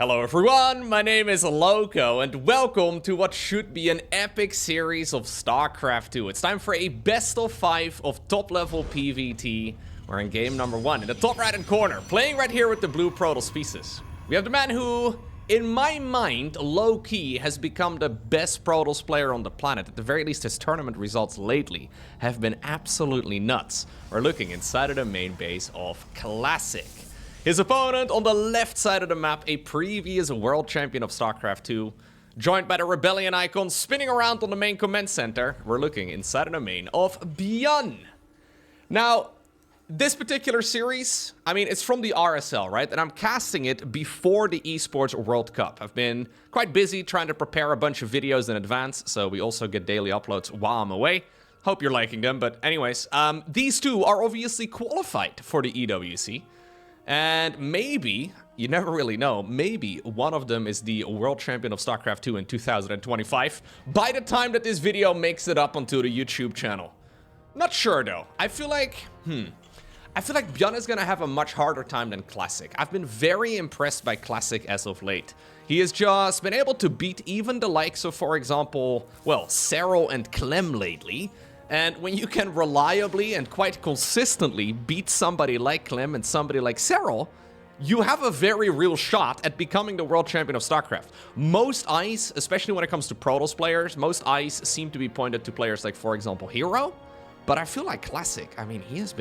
Hello everyone, my name is Lowko, and welcome to what should be an epic series of StarCraft 2. It's time for a best of 5 of top-level PvT. We're in game number 1, in the top right-hand corner, playing right here with the blue Protoss pieces. We have the man who, in my mind, low-key, has become the best Protoss player on the planet. At the very least, his tournament results lately have been absolutely nuts. We're looking inside of the main base of Classic. His opponent on the left side of the map, a previous world champion of StarCraft 2, joined by the Rebellion icon spinning around on the main command center. We're looking inside of the main of ByuN. Now, this particular series, I mean, it's from the RSL, right? And I'm casting it before the Esports World Cup. I've been quite busy trying to prepare a bunch of videos in advance, so we also get daily uploads while I'm away. Hope you're liking them, but anyways, these two are obviously qualified for the EWC. And maybe, you never really know, maybe one of them is the world champion of StarCraft 2 in 2025 by the time that this video makes it up onto the YouTube channel. Not sure though. I feel like ByuN is gonna have a much harder time than Classic. I've been very impressed by Classic as of late. He has just been able to beat even the likes of, for example, well, Serral and Clem lately. And when you can reliably and quite consistently beat somebody like Clem and somebody like Serral, you have a very real shot at becoming the world champion of StarCraft. Most eyes, especially when it comes to Protoss players, most eyes seem to be pointed to players like, for example, Hero. But I feel like Classic, I mean, he's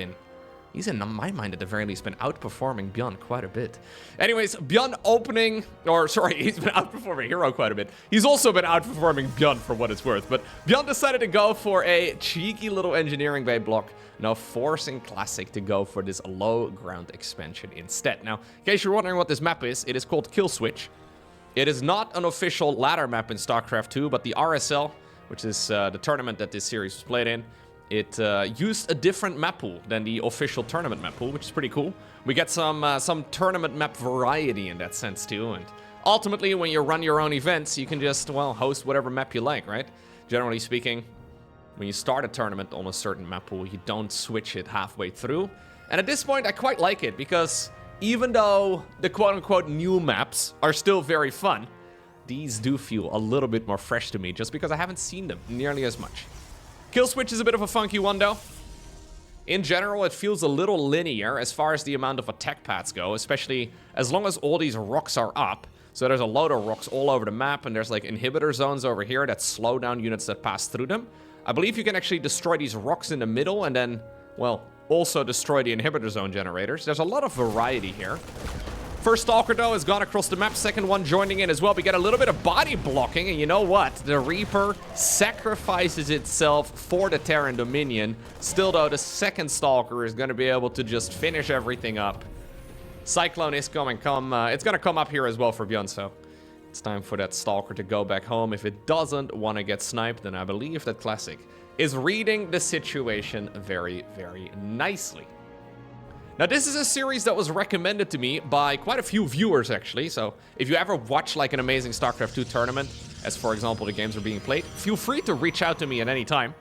in my mind at the very least been outperforming ByuN quite a bit. Anyways, ByuN opening, or sorry, he's been outperforming Hero quite a bit. He's also been outperforming ByuN for what it's worth. But ByuN decided to go for a cheeky little engineering bay block, now forcing Classic to go for this low ground expansion instead. Now, in case you're wondering what this map is, it is called Kill Switch. It is not an official ladder map in StarCraft 2, but the RSL, which is the tournament that this series was played in, it used a different map pool than the official tournament map pool, which is pretty cool. We get some tournament map variety in that sense too, and ultimately when you run your own events, you can just, well, host whatever map you like, right? Generally speaking, when you start a tournament on a certain map pool, you don't switch it halfway through. And at this point, I quite like it, because even though the quote-unquote new maps are still very fun, these do feel a little bit more fresh to me, just because I haven't seen them nearly as much. Kill Switch is a bit of a funky one though. In general, it feels a little linear as far as the amount of attack paths go, especially as long as all these rocks are up. So there's a load of rocks all over the map, and there's like inhibitor zones over here that slow down units that pass through them. I believe you can actually destroy these rocks in the middle and then, well, also destroy the inhibitor zone generators. There's a lot of variety here. First Stalker, though, has gone across the map. Second one joining in as well. We get a little bit of body blocking, and you know what? The Reaper sacrifices itself for the Terran Dominion. Still, though, the second Stalker is going to be able to just finish everything up. Cyclone is going to it's going to come up here as well for ByuN, so it's time for that Stalker to go back home. If it doesn't want to get sniped, then I believe that Classic is reading the situation very, very nicely. Now, this is a series that was recommended to me by quite a few viewers, actually. So, if you ever watch, like, an amazing StarCraft 2 tournament, as, for example, the games are being played, feel free to reach out to me at any time.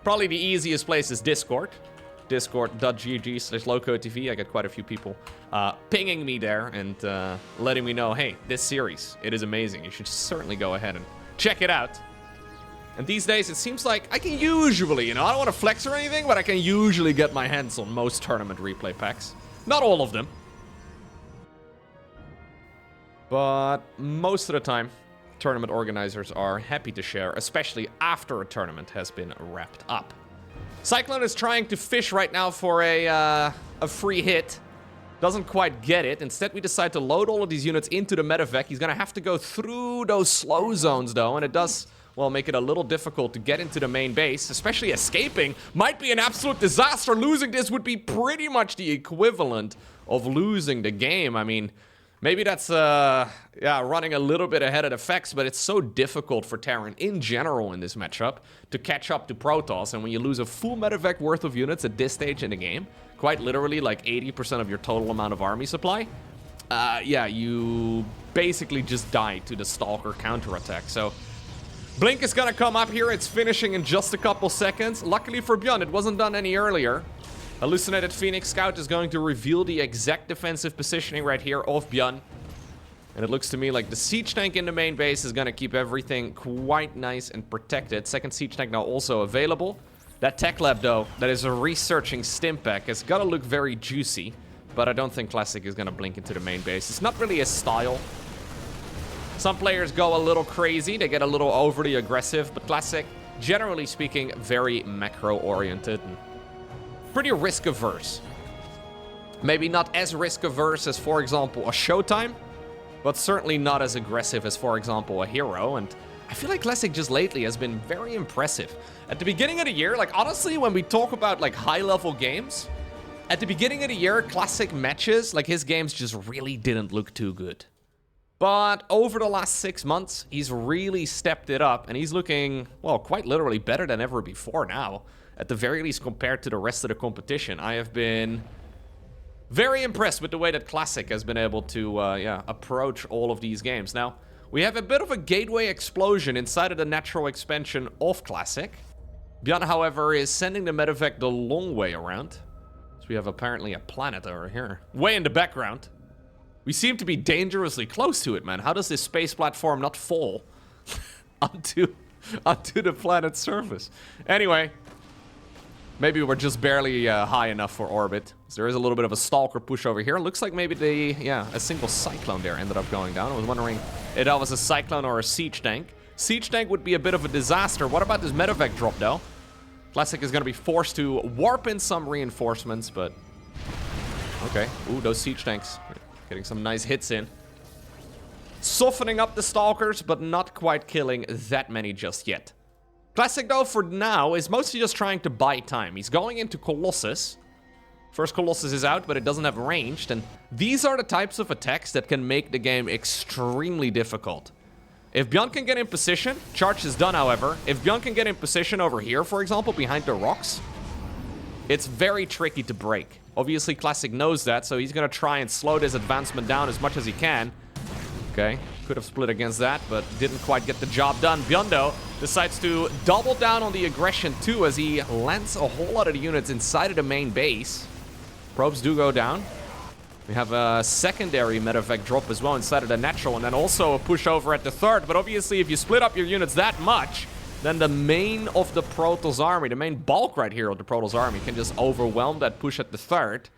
Probably the easiest place is Discord. Discord.gg/LowkoTV. I get quite a few people pinging me there and letting me know, hey, this series, it is amazing. You should certainly go ahead and check it out. And these days, it seems like I can usually, I don't want to flex or anything, but I can usually get my hands on most tournament replay packs. Not all of them. But most of the time, tournament organizers are happy to share, especially after a tournament has been wrapped up. Cyclone is trying to fish right now for a free hit. Doesn't quite get it. Instead, we decide to load all of these units into the medevac. He's going to have to go through those slow zones, though, and it does, well, make it a little difficult to get into the main base, especially escaping might be an absolute disaster. Losing this would be pretty much the equivalent of losing the game. I mean, maybe that's, running a little bit ahead of the facts, but it's so difficult for Terran in general in this matchup to catch up to Protoss, and when you lose a full medevac worth of units at this stage in the game, quite literally like 80% of your total amount of army supply, you basically just die to the Stalker counterattack. So Blink is gonna come up here. It's finishing in just a couple seconds. Luckily for ByuN, it wasn't done any earlier. Hallucinated Phoenix Scout is going to reveal the exact defensive positioning right here of ByuN. And it looks to me like the siege tank in the main base is going to keep everything quite nice and protected. Second siege tank now also available. That tech lab, though, that is a researching Stimpak, has got to look very juicy. But I don't think Classic is going to blink into the main base. It's not really his style. Some players go a little crazy. They get a little overly aggressive. But Classic, generally speaking, very macro-oriented and pretty risk-averse. Maybe not as risk-averse as, for example, a Showtime. But certainly not as aggressive as, for example, a Hero. And I feel like Classic just lately has been very impressive. At the beginning of the year, like, honestly, when we talk about, like, high-level games, at the beginning of the year, Classic matches, like, his games just really didn't look too good. But over the last 6 months, he's really stepped it up, and he's looking, well, quite literally better than ever before now. At the very least, compared to the rest of the competition. I have been very impressed with the way that Classic has been able to, approach all of these games. Now, we have a bit of a gateway explosion inside of the natural expansion of Classic. ByuN, however, is sending the medevac the long way around. So we have apparently a planet over here. Way in the background. We seem to be dangerously close to it, man. How does this space platform not fall onto the planet's surface? Anyway, maybe we're just barely high enough for orbit. So there is a little bit of a stalker push over here. Looks like maybe a single cyclone there ended up going down. I was wondering if that was a cyclone or a siege tank. Siege tank would be a bit of a disaster. What about this medevac drop, though? Classic is going to be forced to warp in some reinforcements, but... Okay. Ooh, those siege tanks. Getting some nice hits in. Softening up the stalkers, but not quite killing that many just yet. Classic, though, for now, is mostly just trying to buy time. He's going into Colossus. First Colossus is out, but it doesn't have ranged, and these are the types of attacks that can make the game extremely difficult. If ByuN can get in position, charge is done, however. If ByuN can get in position over here, for example, behind the rocks, it's very tricky to break. Obviously, Classic knows that, so he's going to try and slow this advancement down as much as he can. Okay, could have split against that, but didn't quite get the job done. ByuN, though, decides to double down on the aggression, too, as he lands a whole lot of the units inside of the main base. Probes do go down. We have a secondary medevac drop as well inside of the natural, and then also a push over at the third. But obviously, if you split up your units that much, then the main of the Protoss army, the main bulk right here of the Protoss army, can just overwhelm that push at the third.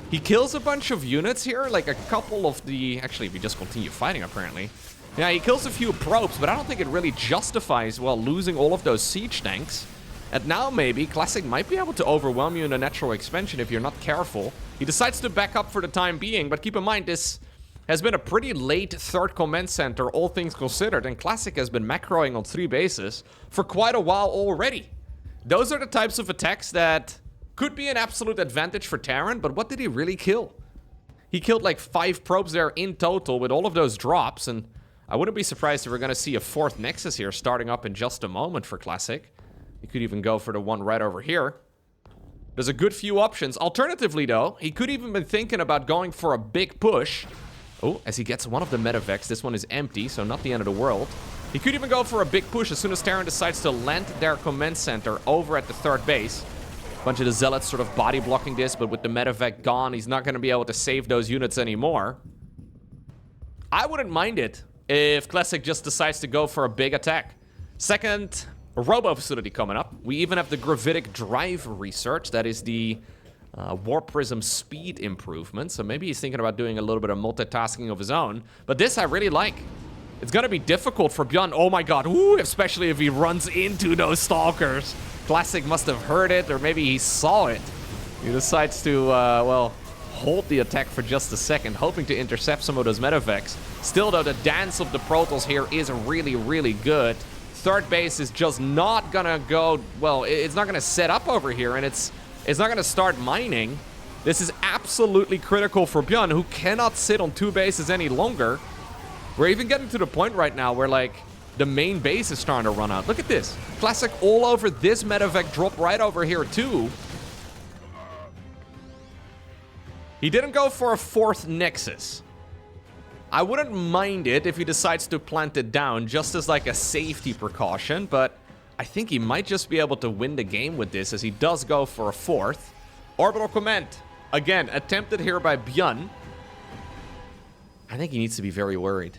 He kills a bunch of units here, like a couple of the... Actually, if we just continue fighting, apparently. Yeah, he kills a few probes, but I don't think it really justifies, well, losing all of those siege tanks. And now maybe Classic might be able to overwhelm you in a natural expansion if you're not careful. He decides to back up for the time being, but keep in mind this has been a pretty late third command center, all things considered, and Classic has been macroing on 3 bases for quite a while already. Those are the types of attacks that could be an absolute advantage for Terran, but what did he really kill? He killed like 5 probes there in total with all of those drops, and I wouldn't be surprised if we're going to see a 4th Nexus here starting up in just a moment for Classic. He could even go for the one right over here. There's a good few options. Alternatively, though, he could even been thinking about going for a big push. Oh, as he gets one of the medevacs. This one is empty, so not the end of the world. He could even go for a big push as soon as Terran decides to land their command center over at the third base. A bunch of the zealots sort of body blocking this, but with the medevac gone, he's not going to be able to save those units anymore. I wouldn't mind it if Classic just decides to go for a big attack. Second... A robo facility coming up. We even have the gravitic drive research. That is the warp prism speed improvement. So maybe he's thinking about doing a little bit of multitasking of his own. But this I really like. It's going to be difficult for ByuN. Oh my god. Ooh, especially if he runs into those stalkers. Classic must have heard it, or maybe he saw it. He decides to, well, hold the attack for just a second, hoping to intercept some of those medevacs. Still, though, the dance of the Protoss here is really, really good. Third base is just not gonna go, well, it's not gonna set up over here, and it's not gonna start mining. This is absolutely critical for ByuN, who cannot sit on 2 bases any longer. We're even getting to the point right now where, like, the main base is starting to run out. Look at this. Classic all over this medevac drop right over here, too. He didn't go for a 4th Nexus. I wouldn't mind it if he decides to plant it down just as like a safety precaution, but I think he might just be able to win the game with this as he does go for a 4th. Orbital command. Again, attempted here by ByuN. I think he needs to be very worried.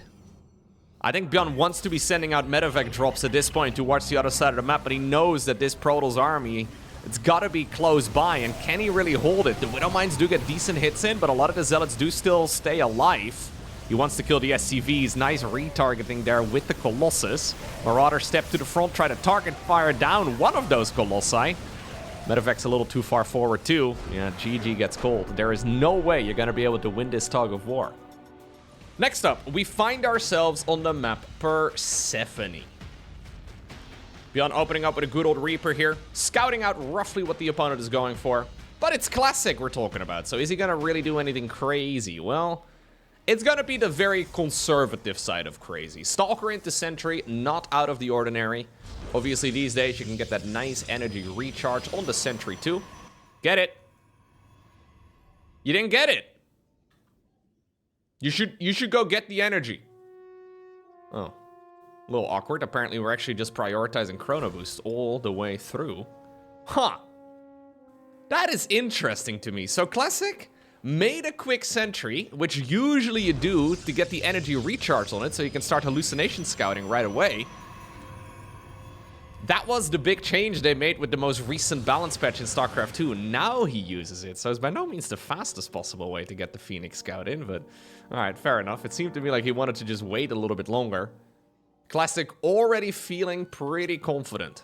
I think ByuN wants to be sending out medevac drops at this point towards the other side of the map, but he knows that this Protoss army, it's gotta be close by, and can he really hold it? The Widowmines do get decent hits in, but a lot of the Zealots do still stay alive. He wants to kill the SCVs. Nice retargeting there with the Colossus. Marauder step to the front, try to target fire down one of those Colossi. Medevac's a little too far forward too. Yeah, GG gets cold. There is no way you're gonna be able to win this tug of war. Next up, we find ourselves on the map Persephone. ByuN opening up with a good old Reaper here, scouting out roughly what the opponent is going for. But it's classic we're talking about, so is he gonna really do anything crazy? Well, it's gonna be the very conservative side of crazy. Stalker into Sentry, not out of the ordinary. Obviously, these days you can get that nice energy recharge on the Sentry too. Get it? You didn't get it. You should go get the energy. Oh. A little awkward. Apparently, we're actually just prioritizing Chrono Boost all the way through. Huh. That is interesting to me. So, Classic made a quick Sentry, which usually you do to get the energy recharge on it so you can start hallucination scouting right away. That was the big change they made with the most recent balance patch in StarCraft 2. Now he uses it, so it's by no means the fastest possible way to get the Phoenix Scout in, but alright, fair enough. It seemed to me like he wanted to just wait a little bit longer. Classic already feeling pretty confident.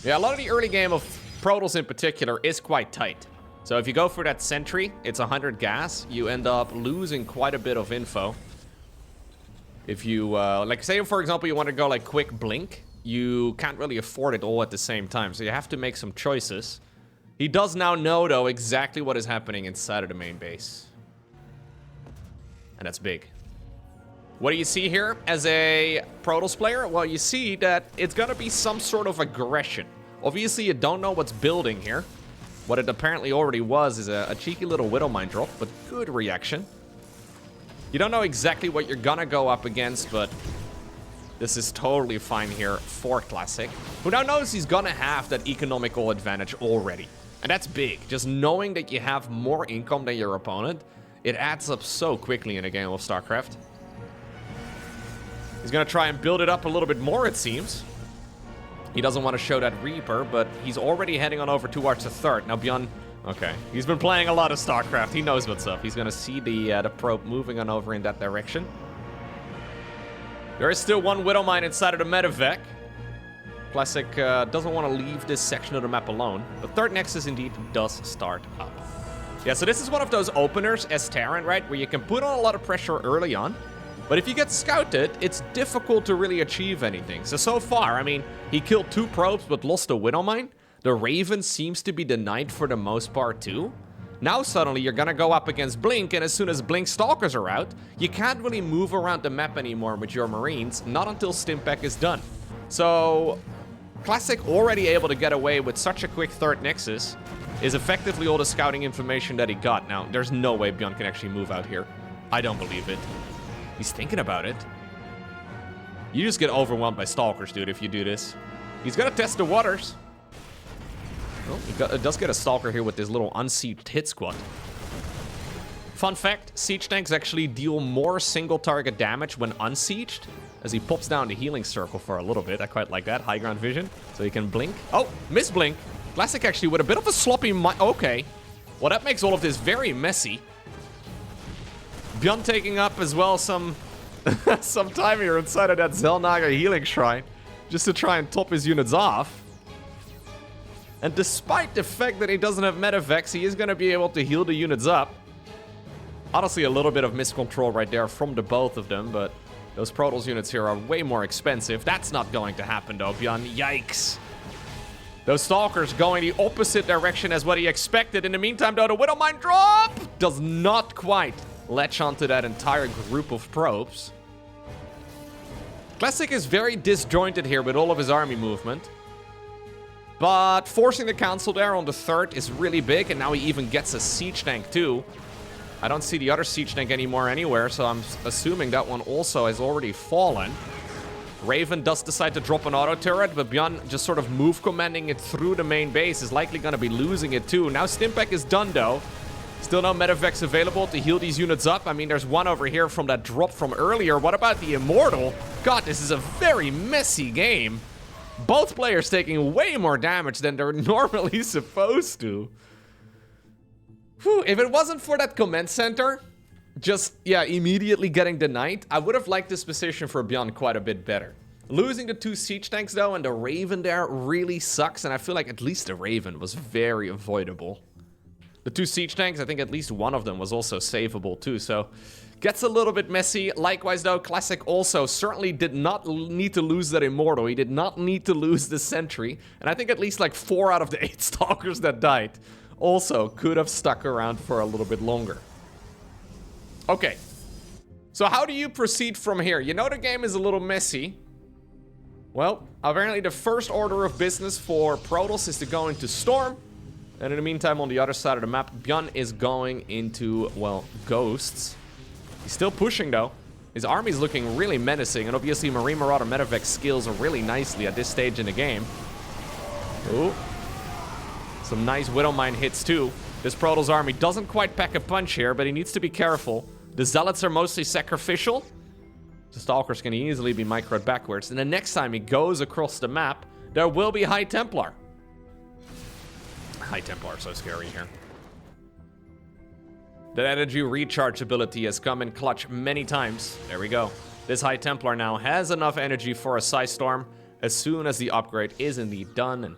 Yeah, a lot of the early game of Protoss in particular is quite tight. So if you go for that Sentry, it's 100 gas, you end up losing quite a bit of info. If you, like say for example you want to go like quick blink, you can't really afford it all at the same time, so you have to make some choices. He does now know though exactly what is happening inside of the main base. And that's big. What do you see here as a Protoss player? Well, you see that it's gonna be some sort of aggression. Obviously you don't know what's building here. What it apparently already was is a cheeky little Widowmine drop, but good reaction. You don't know exactly what you're gonna go up against, but this is totally fine here for Classic, who now knows he's gonna have that economical advantage already. And that's big. Just knowing that you have more income than your opponent, it adds up so quickly in a game of StarCraft. He's gonna try and build it up a little bit more, it seems. He doesn't want to show that Reaper, but he's already heading on over towards the third. Now, ByuN... Okay, he's been playing a lot of StarCraft. He knows what's up. He's gonna see the probe moving on over in that direction. There is still one Widowmine inside of the medevac. Classic doesn't want to leave this section of the map alone. The third Nexus indeed does start up. Yeah, so this is one of those openers as Terran, right? Where you can put on a lot of pressure early on. But if you get scouted, it's difficult to really achieve anything. So far, I mean, he killed 2 probes but lost a Widowmine. The Raven seems to be denied for the most part too. Now suddenly you're gonna go up against Blink, and as soon as Blink Stalkers are out, you can't really move around the map anymore with your Marines, not until Stimpack is done. So, Classic already able to get away with such a quick third Nexus is effectively all the scouting information that he got. Now, there's no way ByuN can actually move out here. I don't believe it. He's thinking about it. You just get overwhelmed by Stalkers, dude, if you do this. He's gonna test the waters. Oh, he does get a Stalker here with this little unsieged hit squad. Fun fact, siege tanks actually deal more single target damage when unsieged, as he pops down the healing circle for a little bit. I quite like that, high ground vision, so he can blink. Oh, miss blink. Classic actually with a bit of a sloppy okay. Well, that makes all of this very messy. ByuN taking up as well some time here inside of that Zelnaga healing shrine, just to try and top his units off. And despite the fact that he doesn't have medevacs, he is going to be able to heal the units up. Honestly, a little bit of miscontrol right there from the both of them, but those Protoss units here are way more expensive. That's not going to happen though, ByuN. Yikes. Those Stalkers going the opposite direction as what he expected. In the meantime, though, the Widowmine drop does not quite latch onto that entire group of probes. Classic is very disjointed here with all of his army movement. But forcing the council there on the third is really big, and now he even gets a siege tank too. I don't see the other siege tank anymore anywhere, so I'm assuming that one also has already fallen. Raven does decide to drop an auto turret, but ByuN just sort of move commanding it through the main base is likely going to be losing it too. Now Stimpack is done though. Still no medevacs available to heal these units up. I mean, there's one over here from that drop from earlier. What about the Immortal? God, this is a very messy game. Both players taking way more damage than they're normally supposed to. Whew, if it wasn't for that command center, just, yeah, immediately getting denied, I would have liked this position for ByuN quite a bit better. Losing the 2 siege tanks, though, and the Raven there really sucks, and I feel like at least the Raven was very avoidable. The 2 siege tanks, I think at least one of them was also savable, too, so gets a little bit messy. Likewise, though, Classic also certainly did not need to lose that Immortal. He did not need to lose the Sentry, and I think at least like 4 out of the 8 Stalkers that died also could have stuck around for a little bit longer. Okay, so how do you proceed from here? You know the game is a little messy. Well, apparently the first order of business for Protoss is to go into Storm. And in the meantime, on the other side of the map, ByuN is going into, well, Ghosts. He's still pushing, though. His army's looking really menacing, and obviously Marine Marauder Medevac skills really nicely at this stage in the game. Ooh. Some nice Widowmine hits, too. This Protoss army doesn't quite pack a punch here, but he needs to be careful. The Zealots are mostly sacrificial. The Stalkers can easily be microed backwards. And the next time he goes across the map, there will be High Templar. High Templar are so scary here. That energy recharge ability has come in clutch many times. There we go. This High Templar now has enough energy for a Psy Storm as soon as the upgrade is indeed done. And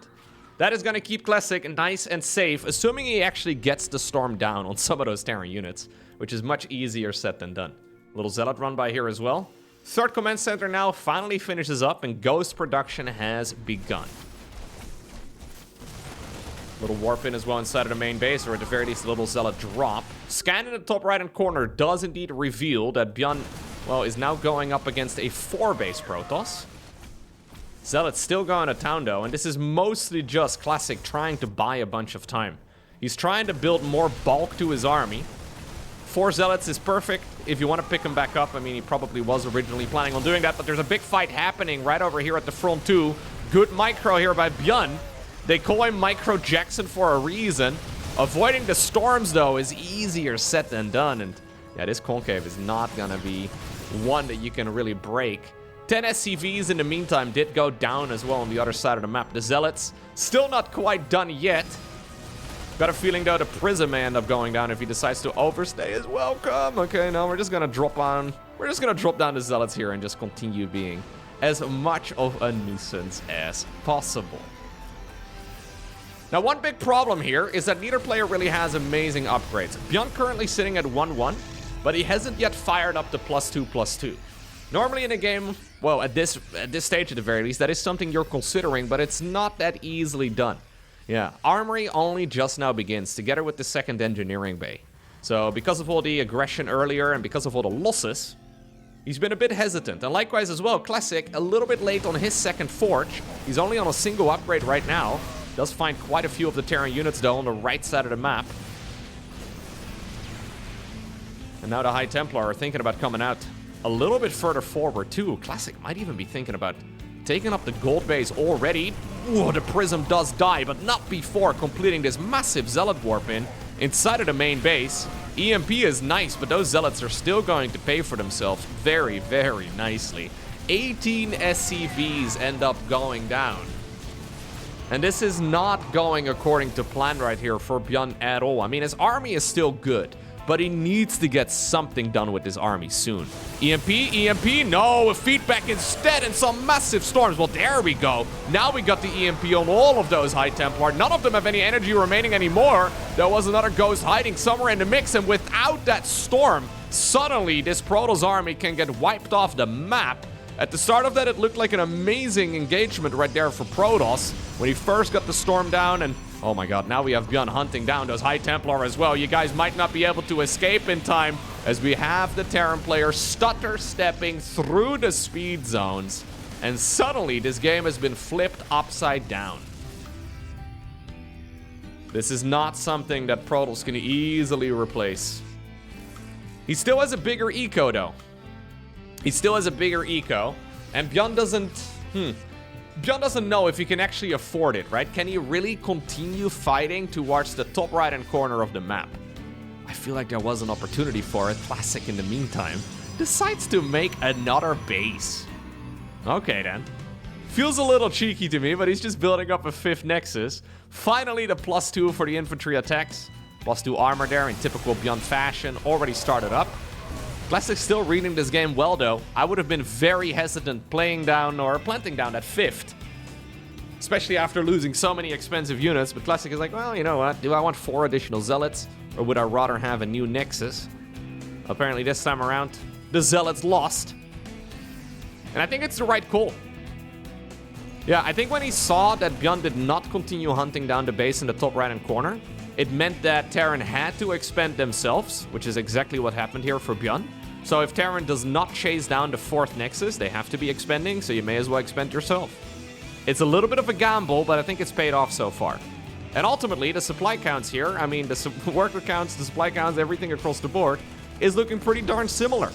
that is going to keep Classic nice and safe, assuming he actually gets the Storm down on some of those Terran units, which is much easier said than done. Little Zealot run by here as well. Third command center now finally finishes up, and Ghost production has begun. Little warp in as well inside of the main base, or at the very least a little Zealot drop. Scan in the top right hand corner does indeed reveal that ByuN, well, is now going up against a 4-base Protoss. Zealot's still going to town, though, and this is mostly just Classic trying to buy a bunch of time. He's trying to build more bulk to his army. 4 Zealots is perfect if you want to pick him back up. I mean, he probably was originally planning on doing that, but there's a big fight happening right over here at the front, too. Good micro here by ByuN. They call him Micro Jackson for a reason. Avoiding the storms, though, is easier said than done. And yeah, this concave is not going to be one that you can really break. 10 SCVs in the meantime did go down as well on the other side of the map. The Zealots still not quite done yet. Got a feeling, though, the Prism may end up going down if he decides to overstay as welcome. Okay, no, we're just going to drop on. We're just going to drop down the Zealots here and just continue being as much of a nuisance as possible. Now, one big problem here is that neither player really has amazing upgrades. ByuN currently sitting at 1-1, but he hasn't yet fired up the +2/+2. Normally in a game, well, at this stage at the very least, that is something you're considering, but it's not that easily done. Yeah, Armory only just now begins, together with the second engineering bay. So because of all the aggression earlier and because of all the losses, he's been a bit hesitant. And likewise as well, Classic, a little bit late on his second forge. He's only on a single upgrade right now. Does find quite a few of the Terran units, though, on the right side of the map. And now the High Templar are thinking about coming out a little bit further forward, too. Classic might even be thinking about taking up the gold base already. Whoa, the Prism does die, but not before completing this massive Zealot warp inside of the main base. EMP is nice, but those Zealots are still going to pay for themselves very, very nicely. 18 SCVs end up going down. And this is not going according to plan right here for ByuN at all. I mean, his army is still good, but he needs to get something done with his army soon. EMP, no, a feedback instead and some massive storms. Well, there we go. Now we got the EMP on all of those High Templar. None of them have any energy remaining anymore. There was another Ghost hiding somewhere in the mix, and without that storm, suddenly this Protoss army can get wiped off the map. At the start of that, it looked like an amazing engagement right there for Protoss when he first got the storm down, and oh my god, now we have ByuN hunting down those High Templar as well. You guys might not be able to escape in time as we have the Terran player stutter stepping through the speed zones, and suddenly this game has been flipped upside down. This is not something that Protoss can easily replace. He still has a bigger eco, though. He still has a bigger eco, and ByuN doesn't know if he can actually afford it, right? Can he really continue fighting towards the top right-hand corner of the map? I feel like there was an opportunity for it. Classic, in the meantime, decides to make another base. Okay, then. Feels a little cheeky to me, but he's just building up a 5th Nexus. Finally, the +2 for the infantry attacks. +2 armor there in typical ByuN fashion. Already started up. Classic still reading this game well, though. I would have been very hesitant playing down or planting down that 5th. Especially after losing so many expensive units. But Classic is like, well, you know what? Do I want 4 additional Zealots? Or would I rather have a new Nexus? Apparently this time around, the Zealots lost. And I think it's the right call. Yeah, I think when he saw that ByuN did not continue hunting down the base in the top right-hand corner, it meant that Terran had to expand themselves, which is exactly what happened here for ByuN. So if Terran does not chase down the 4th Nexus, they have to be expanding, so you may as well expand yourself. It's a little bit of a gamble, but I think it's paid off so far. And ultimately, the supply counts here, I mean, the worker counts, the supply counts, everything across the board, is looking pretty darn similar.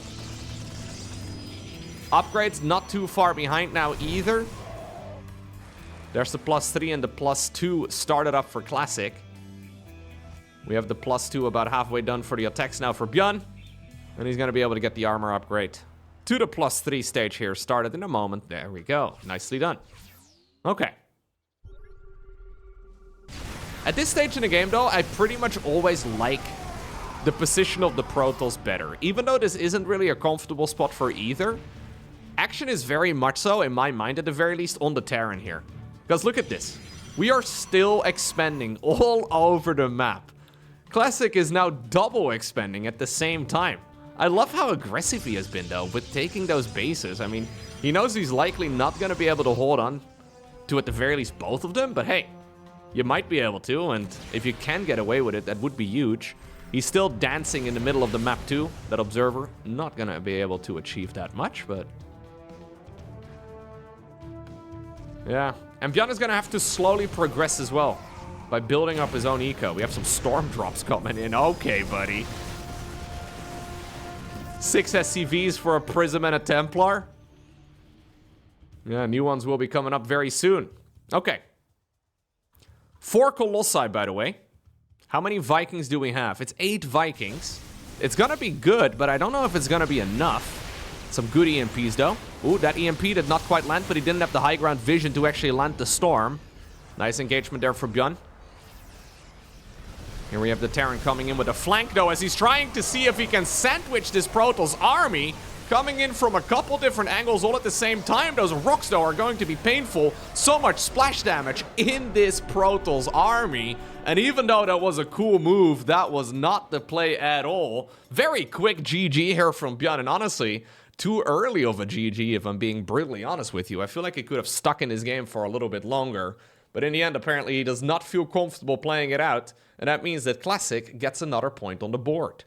Upgrades not too far behind now either. There's the +3 and the +2 started up for Classic. We have the +2 about halfway done for the attacks now for ByuN. And he's going to be able to get the armor upgrade to the +3 stage here. Started in a moment. There we go. Nicely done. Okay. At this stage in the game, though, I pretty much always like the position of the Protoss better. Even though this isn't really a comfortable spot for either, action is very much so, in my mind at the very least, on the Terran here. Because look at this. We are still expanding all over the map. Classic is now double expanding at the same time. I love how aggressive he has been, though, with taking those bases. I mean, he knows he's likely not going to be able to hold on to, at the very least, both of them. But hey, you might be able to, and if you can get away with it, that would be huge. He's still dancing in the middle of the map, too. That observer, not going to be able to achieve that much, but... yeah. And ByuN is going to have to slowly progress as well by building up his own eco. We have some storm drops coming in. Okay, buddy. 6 SCVs for a Prism and a Templar. Yeah, new ones will be coming up very soon. Okay. 4 Colossi, by the way. How many Vikings do we have? It's 8 Vikings. It's going to be good, but I don't know if it's going to be enough. Some good EMPs, though. Ooh, that EMP did not quite land, but he didn't have the high ground vision to actually land the storm. Nice engagement there for ByuN. Here we have the Terran coming in with a flank, though, as he's trying to see if he can sandwich this Protoss army. Coming in from a couple different angles all at the same time. Those rocks, though, are going to be painful. So much splash damage in this Protoss army. And even though that was a cool move, that was not the play at all. Very quick GG here from ByuN, and honestly, too early of a GG, if I'm being brutally honest with you. I feel like he could have stuck in his game for a little bit longer. But in the end, apparently, he does not feel comfortable playing it out. And that means that Classic gets another point on the board.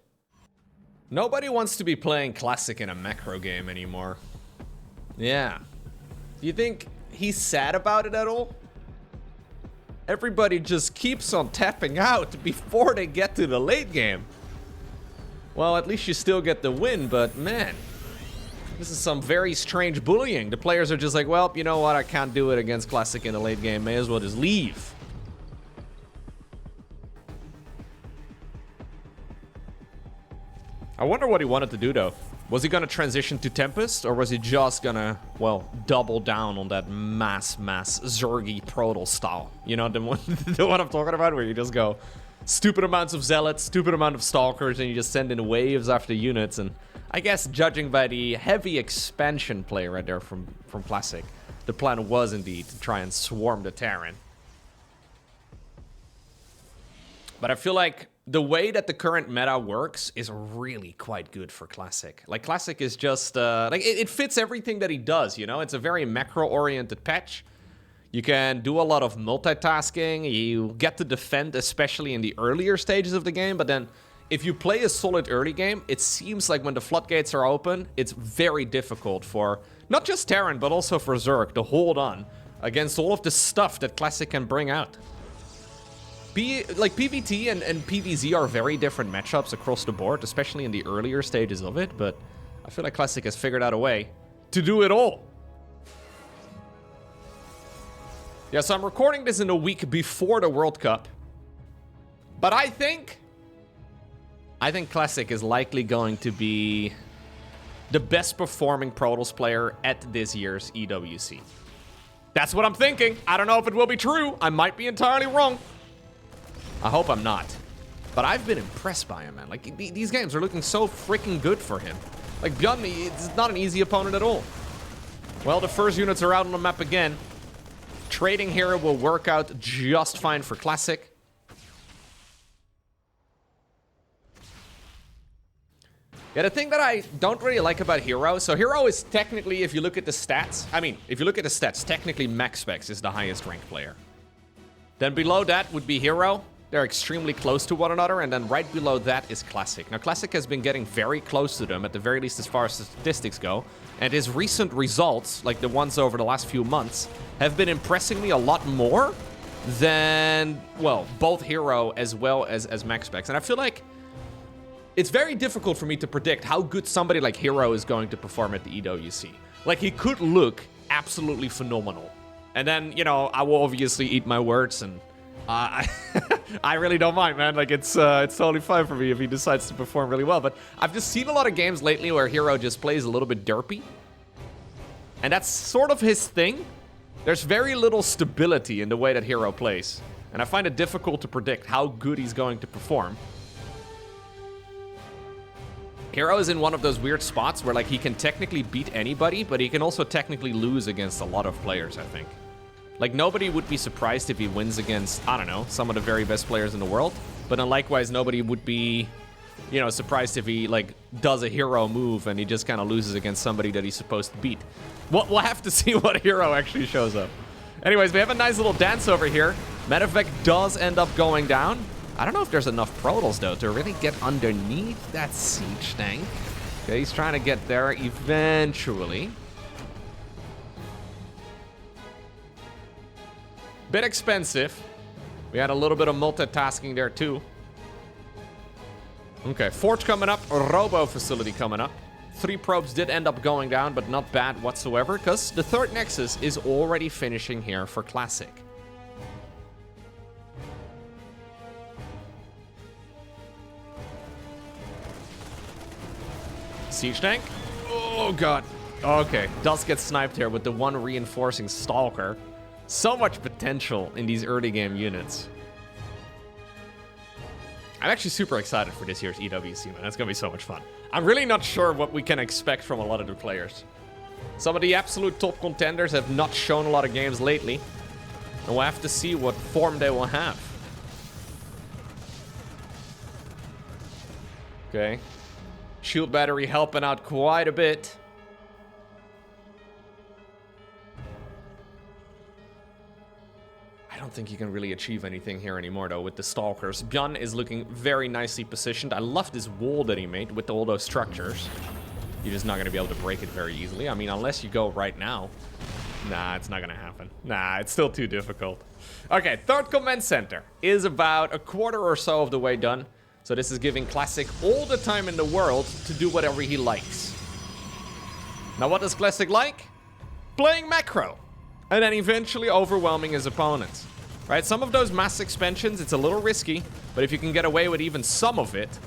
Nobody wants to be playing Classic in a macro game anymore. Yeah. Do you think he's sad about it at all? Everybody just keeps on tapping out before they get to the late game. Well, at least you still get the win, but man... this is some very strange bullying. The players are just like, well, you know what? I can't do it against Classic in the late game. May as well just leave. I wonder what he wanted to do, though. Was he going to transition to Tempest? Or was he just going to, well, double down on that mass Zergy Protoss style? You know, the one I'm talking about? Where you just go stupid amounts of Zealots, stupid amount of Stalkers, and you just send in waves after units. And I guess, judging by the heavy expansion play right there from Classic, the plan was indeed to try and swarm the Terran. But I feel like the way that the current meta works is really quite good for Classic. Like, Classic is just, it fits everything that he does, you know? It's a very macro-oriented patch. You can do a lot of multitasking. You get to defend, especially in the earlier stages of the game, but then if you play a solid early game, it seems like when the floodgates are open, it's very difficult for not just Terran, but also for Zerg to hold on against all of the stuff that Classic can bring out. PvT and PvZ are very different matchups across the board, especially in the earlier stages of it, but I feel like Classic has figured out a way to do it all. Yeah, so I'm recording this in a week before the World Cup, but I think I think Classic is likely going to be the best performing Protoss player at this year's EWC. That's what I'm thinking. I don't know if it will be true. I might be entirely wrong. I hope I'm not. But I've been impressed by him, man. Like, these games are looking so freaking good for him. Like, ByuN, it's not an easy opponent at all. Well, the first units are out on the map again. Trading Hero will work out just fine for Classic. Yeah, the thing that I don't really like about Hero, so Hero is technically, if you look at the stats, technically Max Specs is the highest ranked player. Then below that would be Hero. They're extremely close to one another, and then right below that is Classic. Now, Classic has been getting very close to them, at the very least as far as statistics go, and his recent results, like the ones over the last few months, have been impressing me a lot more than, well, both Hero as well as Max Specs. And I feel like it's very difficult for me to predict how good somebody like Hero is going to perform at the EWC. Like, he could look absolutely phenomenal. And then, you know, I will obviously eat my words, and I really don't mind, man. Like, it's totally fine for me if he decides to perform really well. But I've just seen a lot of games lately where Hero just plays a little bit derpy. And that's sort of his thing. There's very little stability in the way that Hero plays. And I find it difficult to predict how good he's going to perform. Hero is in one of those weird spots where, like, he can technically beat anybody, but he can also technically lose against a lot of players, I think. Like, nobody would be surprised if he wins against, I don't know, some of the very best players in the world. But then likewise, nobody would be, you know, surprised if he, like, does a Hero move and he just kind of loses against somebody that he's supposed to beat. We'll have to see what Hero actually shows up. Anyways, we have a nice little dance over here. Medevac does end up going down. I don't know if there's enough Protoss, though, to really get underneath that siege tank. Okay, he's trying to get there eventually. Bit expensive. We had a little bit of multitasking there, too. Okay, Forge coming up, Robo Facility coming up. 3 probes did end up going down, but not bad whatsoever, because the third Nexus is already finishing here for Classic. Siege tank. Oh, God. Okay, does get sniped here with the one reinforcing Stalker. So much potential in these early game units. I'm actually super excited for this year's EWC, man. That's going to be so much fun. I'm really not sure what we can expect from a lot of the players. Some of the absolute top contenders have not shown a lot of games lately. And we'll have to see what form they will have. Okay. Shield battery helping out quite a bit. I don't think you can really achieve anything here anymore, though, with the Stalkers. ByuN is looking very nicely positioned. I love this wall that he made with all those structures. You're just not going to be able to break it very easily. I mean, unless you go right now. Nah, it's not going to happen. Nah, it's still too difficult. Okay, third command center is about a quarter or so of the way done. So this is giving Classic all the time in the world to do whatever he likes. Now, what does Classic like? Playing macro. And then eventually overwhelming his opponents. Right? Some of those mass expansions, it's a little risky. But if you can get away with even some of it,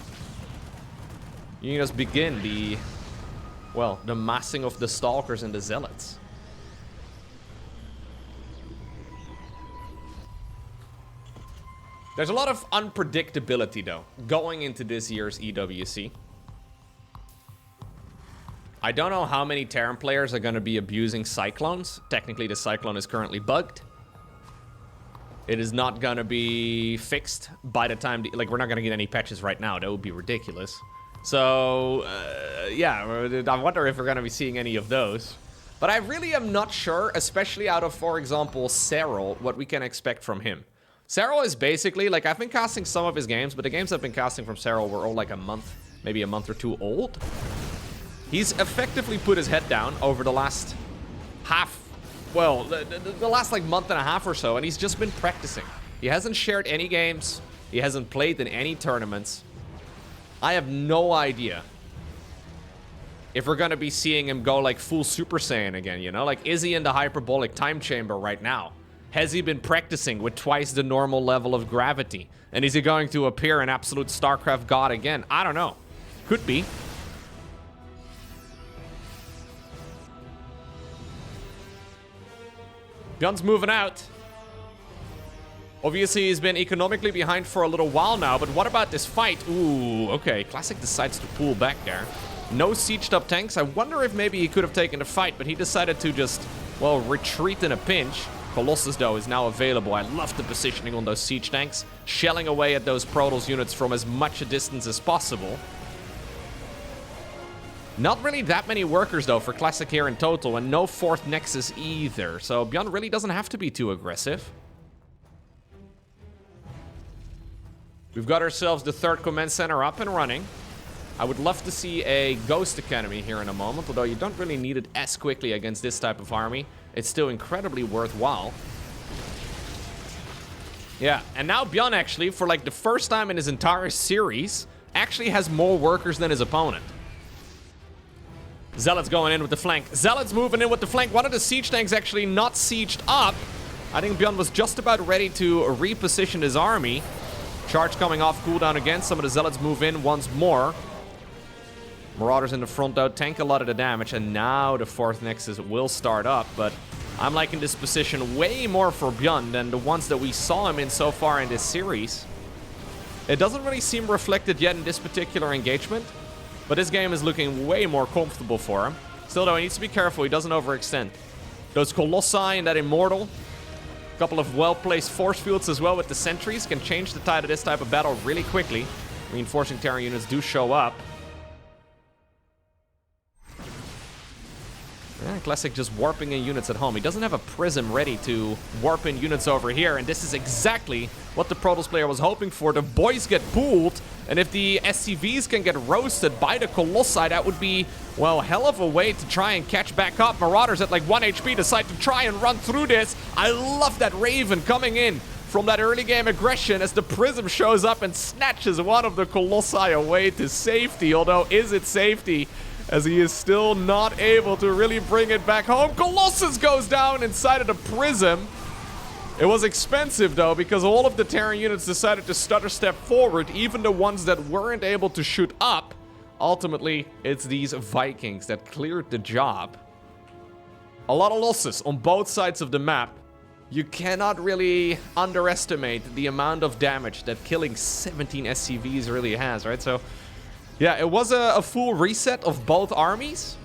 you can just begin the, well, the massing of the Stalkers and the Zealots. There's a lot of unpredictability, though, going into this year's EWC. I don't know how many Terran players are going to be abusing Cyclones. Technically, the Cyclone is currently bugged. It is not going to be fixed by the time... like, we're not going to get any patches right now. That would be ridiculous. So, yeah, I wonder if we're going to be seeing any of those. But I really am not sure, especially out of, for example, Serral, what we can expect from him. Serral is basically, like, I've been casting some of his games, but the games I've been casting from Serral were all like a month, maybe a month or two old. He's effectively put his head down over the last the last like month and a half or so, and he's just been practicing. He hasn't shared any games. He hasn't played in any tournaments. I have no idea if we're going to be seeing him go like full Super Saiyan again, you know? Like, is he in the hyperbolic time chamber right now? Has he been practicing with twice the normal level of gravity? And is he going to appear an absolute StarCraft god again? I don't know. Could be. ByuN's moving out. Obviously, he's been economically behind for a little while now, but what about this fight? Ooh, okay. Classic decides to pull back there. No sieged up tanks. I wonder if maybe he could have taken the fight, but he decided to just, well, retreat in a pinch. Colossus, though, is now available. I love the positioning on those siege tanks. Shelling away at those Protoss units from as much a distance as possible. Not really that many workers, though, for Classic here in total, and no fourth Nexus either. So ByuN really doesn't have to be too aggressive. We've got ourselves the third command center up and running. I would love to see a Ghost Academy here in a moment, although you don't really need it as quickly against this type of army. It's still incredibly worthwhile. Yeah, and now ByuN actually, for like the first time in his entire series, actually has more workers than his opponent. Zealots going in with the flank. Zealots moving in with the flank. One of the siege tanks actually not sieged up. I think ByuN was just about ready to reposition his army. Charge coming off cooldown again. Some of the Zealots move in once more. Marauders in the front, though, tank a lot of the damage. And now the fourth Nexus will start up. But I'm liking this position way more for ByuN than the ones that we saw him in so far in this series. It doesn't really seem reflected yet in this particular engagement. But this game is looking way more comfortable for him. Still, though, he needs to be careful. He doesn't overextend. Those Colossi and that Immortal. A couple of well-placed force fields as well with the sentries can change the tide of this type of battle really quickly. Reinforcing Terran units do show up. Yeah, Classic just warping in units at home. He doesn't have a prism ready to warp in units over here, and this is exactly what the Protoss player was hoping for. The boys get pooled, and if the SCVs can get roasted by the Colossi, that would be, well, hell of a way to try and catch back up. Marauders at like 1 HP decide to try and run through this. I love that Raven coming in from that early game aggression as the prism shows up and snatches one of the Colossi away to safety. Although, is it safety? As he is still not able to really bring it back home. Colossus goes down inside of the prism. It was expensive, though, because all of the Terran units decided to stutter step forward, even the ones that weren't able to shoot up. Ultimately, it's these Vikings that cleared the job. A lot of losses on both sides of the map. You cannot really underestimate the amount of damage that killing 17 SCVs really has, right? So, yeah, it was a full reset of both armies.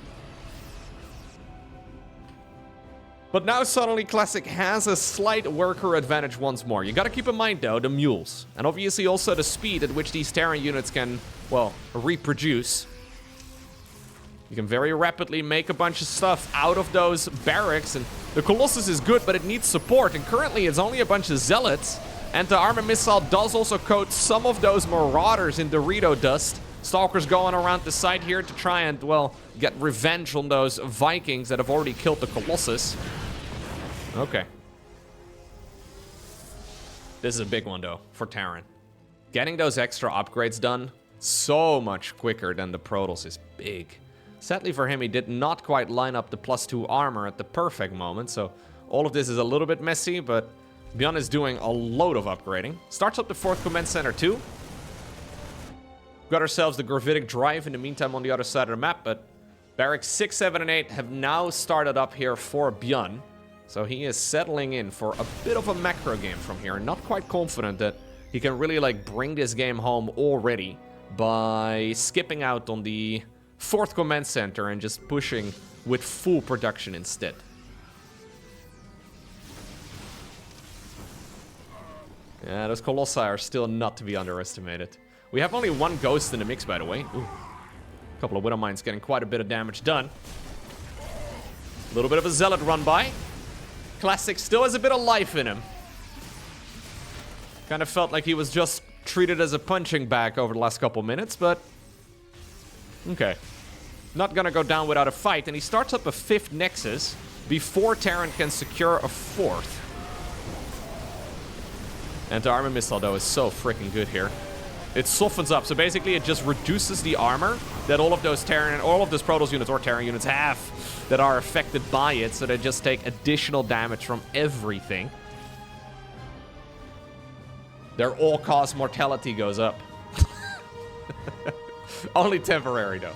But now suddenly Classic has a slight worker advantage once more. You gotta keep in mind, though, the mules. And obviously also the speed at which these Terran units can, well, reproduce. You can very rapidly make a bunch of stuff out of those barracks. And the Colossus is good, but it needs support. And currently it's only a bunch of Zealots. And the armor missile does also coat some of those Marauders in Dorito dust. Stalkers going around the side here to try and, well, get revenge on those Vikings that have already killed the Colossus. Okay. This is a big one, though, for Terran. Getting those extra upgrades done so much quicker than the Protoss is big. Sadly for him, he did not quite line up the +2 armor at the perfect moment, so all of this is a little bit messy, but ByuN is doing a load of upgrading. Starts up the 4th Command Center, too. Got ourselves the Gravitic Drive in the meantime on the other side of the map, but Barracks 6, 7, and 8 have now started up here for ByuN. So he is settling in for a bit of a macro game from here. Not quite confident that he can really like bring this game home already by skipping out on the 4th Command Center and just pushing with full production instead. Yeah, those Colossi are still not to be underestimated. We have only one Ghost in the mix, by the way. Ooh. A couple of Widowmines getting quite a bit of damage done. A little bit of a Zealot run by. Classic still has a bit of life in him. Kind of felt like he was just treated as a punching bag over the last couple minutes, but... okay. Not gonna go down without a fight, and he starts up a 5th Nexus before Terran can secure a 4th. Anti-armor missile, though, is so freaking good here. It softens up, so basically it just reduces the armor that all of those Terran, all of those Protoss units or Terran units have that are affected by it, so they just take additional damage from everything. their all-cause mortality goes up. Only temporary, though.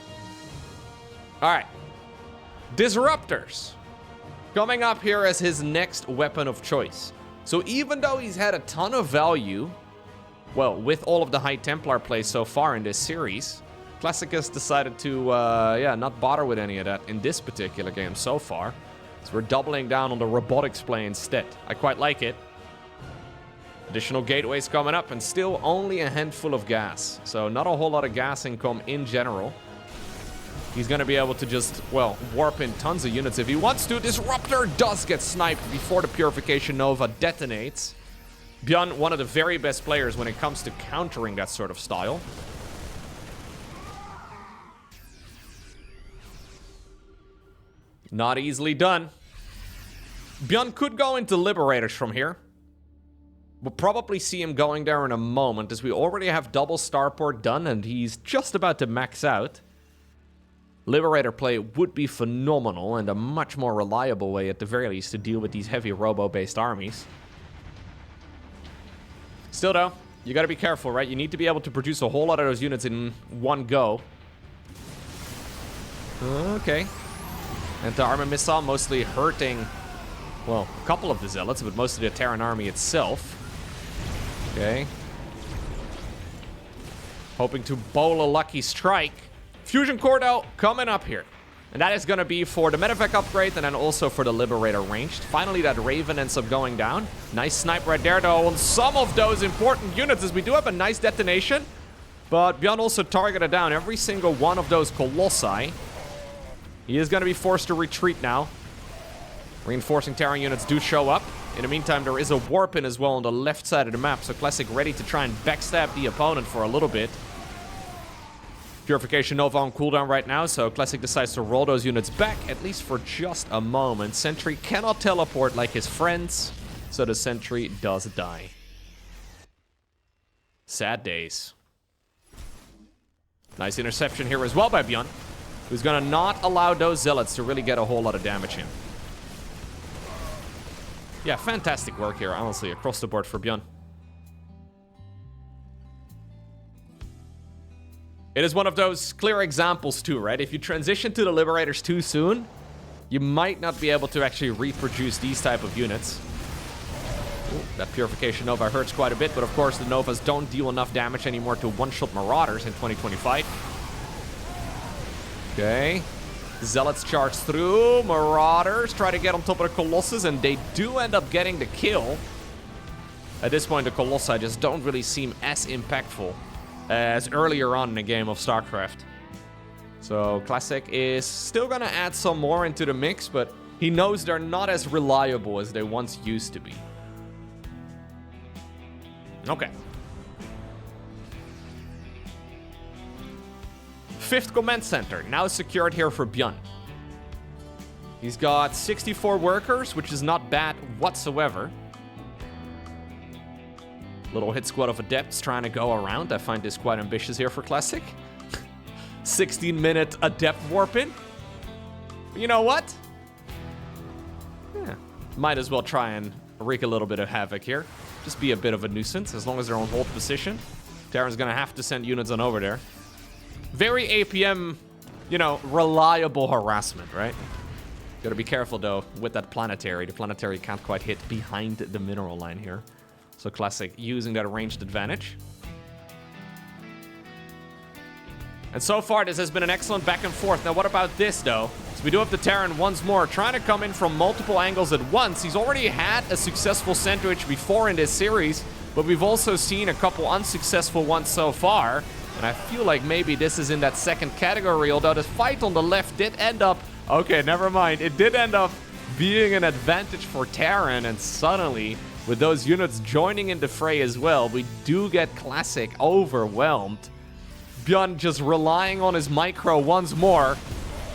Alright. Disruptors. Coming up here as his next weapon of choice. So even though he's had a ton of value, well, with all of the high Templar plays so far in this series, Classic has decided to, not bother with any of that in this particular game so far. So we're doubling down on the robotics play instead. I quite like it. Additional gateways coming up, and still only a handful of gas. So not a whole lot of gas income in general. He's going to be able to just, well, warp in tons of units if he wants to. Disruptor does get sniped before the Purification Nova detonates. ByuN, one of the very best players when it comes to countering that sort of style. Not easily done. ByuN could go into Liberators from here. We'll probably see him going there in a moment, as we already have double starport done, and he's just about to max out. Liberator play would be phenomenal, and a much more reliable way, at the very least, to deal with these heavy robo-based armies. Still, though, you gotta be careful, right? You need to be able to produce a whole lot of those units in one go. Okay. Anti-armor missile mostly hurting, well, a couple of the Zealots, but mostly the Terran army itself. Okay. Hoping to bowl a lucky strike. Fusion Core, though, coming up here. And that is going to be for the medevac upgrade and then also for the Liberator ranged. Finally, that Raven ends up going down. Nice snipe right there, though, on some of those important units, as we do have a nice detonation. But ByuN also targeted down every single one of those Colossi. He is going to be forced to retreat now. Reinforcing Terran units do show up. In the meantime, there is a warp in as well on the left side of the map, so Classic ready to try and backstab the opponent for a little bit. Purification Nova on cooldown right now, so Classic decides to roll those units back, at least for just a moment. Sentry cannot teleport like his friends, so the Sentry does die. Sad days. Nice interception here as well by ByuN, who's gonna not allow those Zealots to really get a whole lot of damage in. Yeah, fantastic work here, honestly, across the board for ByuN. It is one of those clear examples too, right? If you transition to the Liberators too soon, you might not be able to actually reproduce these type of units. Ooh, that Purification Nova hurts quite a bit, but of course the Novas don't deal enough damage anymore to one-shot Marauders in 2025. Okay. Zealots charge through. Marauders try to get on top of the Colossus, and they do end up getting the kill. At this point, the Colossi just don't really seem as impactful as earlier on in the game of StarCraft. So Classic is still gonna add some more into the mix, but he knows they're not as reliable as they once used to be. Okay. 5th Command Center, now secured here for ByuN. He's got 64 workers, which is not bad whatsoever. Little hit squad of Adepts trying to go around. I find this quite ambitious here for Classic. 16-minute Adept warp in. You know what? Yeah, might as well try and wreak a little bit of havoc here. Just be a bit of a nuisance, as long as they're on hold position. Terran's gonna have to send units on over there. Very APM, you know, reliable harassment, right? Gotta be careful, though, with that planetary. The planetary can't quite hit behind the mineral line here. So Classic using that ranged advantage. And so far, this has been an excellent back and forth. Now, what about this, though? So we do have the Terran once more, trying to come in from multiple angles at once. He's already had a successful sandwich before in this series, but we've also seen a couple unsuccessful ones so far. And I feel like maybe this is in that second category, although the fight on the left did end up... Okay, never mind. It did end up being an advantage for Terran, and suddenly, with those units joining in the fray as well, we do get Classic overwhelmed. ByuN just relying on his micro once more.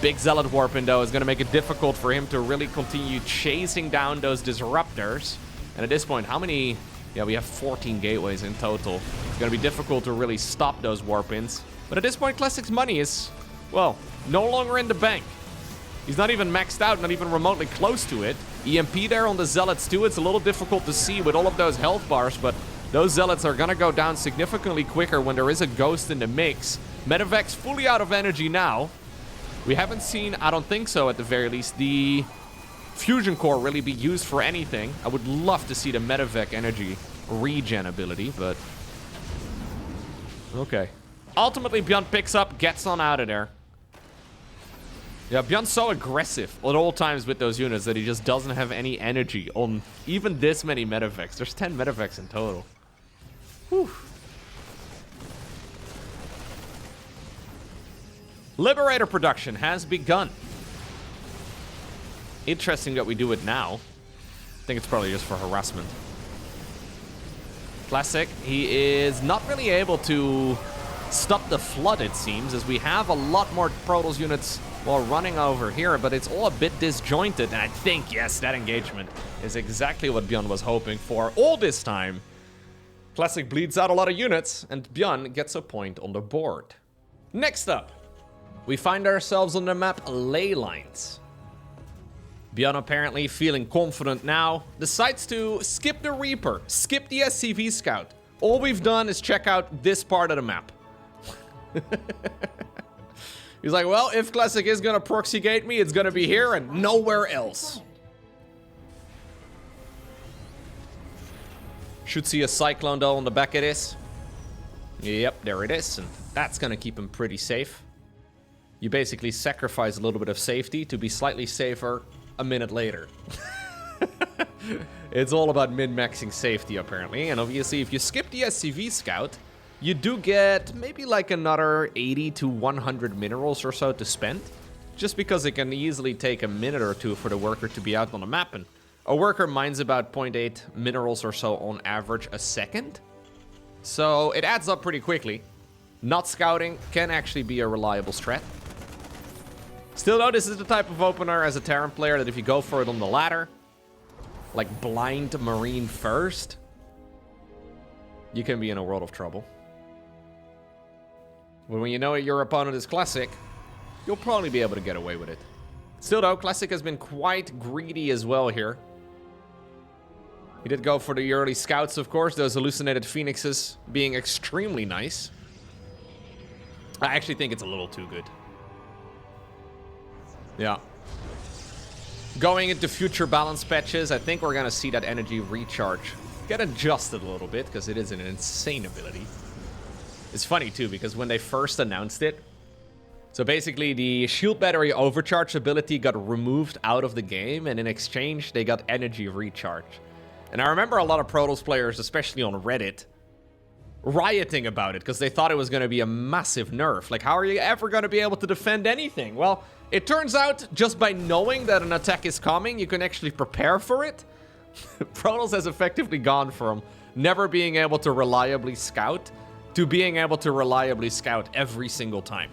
Big Zealot warping, though, is going to make it difficult for him to really continue chasing down those Disruptors. And at this point, how many... Yeah, we have 14 gateways in total. It's going to be difficult to really stop those warp-ins. But at this point, Classic's money is, well, no longer in the bank. He's not even maxed out, not even remotely close to it. EMP there on the Zealots too. It's a little difficult to see with all of those health bars, but Those Zealots are gonna go down significantly quicker when there is a Ghost in the mix. Medevac's fully out of energy now. We haven't seen, I don't think so at the very least, the Fusion Core really be used for anything. I would love to see the Medevac energy regen ability, but... okay. Ultimately, ByuN picks up, gets on out of there. Yeah, ByuN's so aggressive at all times with those units that he just doesn't have any energy on even this many Medevacs. There's 10 Medevacs in total. Whew. Liberator production has begun. Interesting that we do it now. I think it's probably just for harassment. Classic, he is not really able to stop the flood, it seems, as we have a lot more Protoss units while running over here, but it's all a bit disjointed. And I think, yes, that engagement is exactly what ByuN was hoping for all this time. Classic bleeds out a lot of units, and ByuN gets a point on the board. Next up, we find ourselves on the map Ley Lines. ByuN apparently feeling confident now, decides to skip the Reaper, skip the SCV Scout. All we've done is check out this part of the map. He's like, well, if Classic is gonna proxy gate me, it's gonna be here and nowhere else. Should see a Cyclone though on the back of this. Yep, there it is, and that's gonna keep him pretty safe. You basically sacrifice a little bit of safety to be slightly safer a minute later. It's all about min-maxing safety, apparently. And obviously, if you skip the SCV Scout, you do get maybe like another 80 to 100 minerals or so to spend. Just because it can easily take a minute or two for the worker to be out on the map. And a worker mines about 0.8 minerals or so on average a second. So it adds up pretty quickly. Not scouting can actually be a reliable strat. Still though, this is the type of opener as a Terran player that if you go for it on the ladder, like blind Marine first, you can be in a world of trouble. But when you know your opponent is Classic, you'll probably be able to get away with it. Still though, Classic has been quite greedy as well here. He did go for the early scouts, of course, those hallucinated phoenixes being extremely nice. I actually think it's a little too good. Yeah. Going into future balance patches, I think we're gonna see that energy recharge get adjusted a little bit, because it is an insane ability. It's funny too, because when they first announced it, so basically the shield battery overcharge ability got removed out of the game, and in exchange they got energy recharge. And I remember a lot of Protoss players, especially on Reddit, rioting about it because they thought it was going to be a massive nerf. Like, how are you ever going to be able to defend anything? Well, it turns out just by knowing that an attack is coming, you can actually prepare for it. Protoss has effectively gone from never being able to reliably scout to being able to reliably scout every single time.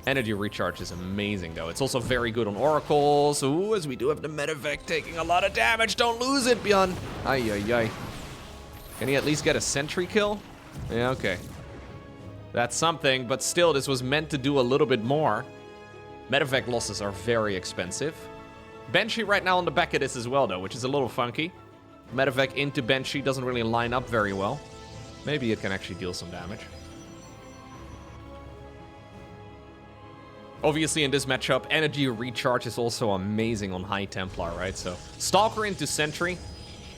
Energy recharge is amazing, though. It's also very good on oracles. Ooh, as we do have the medevac taking a lot of damage. Don't lose it, ByuN. Ay, ay, ay. Can he at least get a sentry kill? Yeah, okay. That's something, but still, this was meant to do a little bit more. Medevac losses are very expensive. Banshee right now on the back of this as well, though, which is a little funky. Medevac into Banshee doesn't really line up very well. Maybe it can actually deal some damage. Obviously, in this matchup, energy recharge is also amazing on High Templar, right? So, Stalker into Sentry.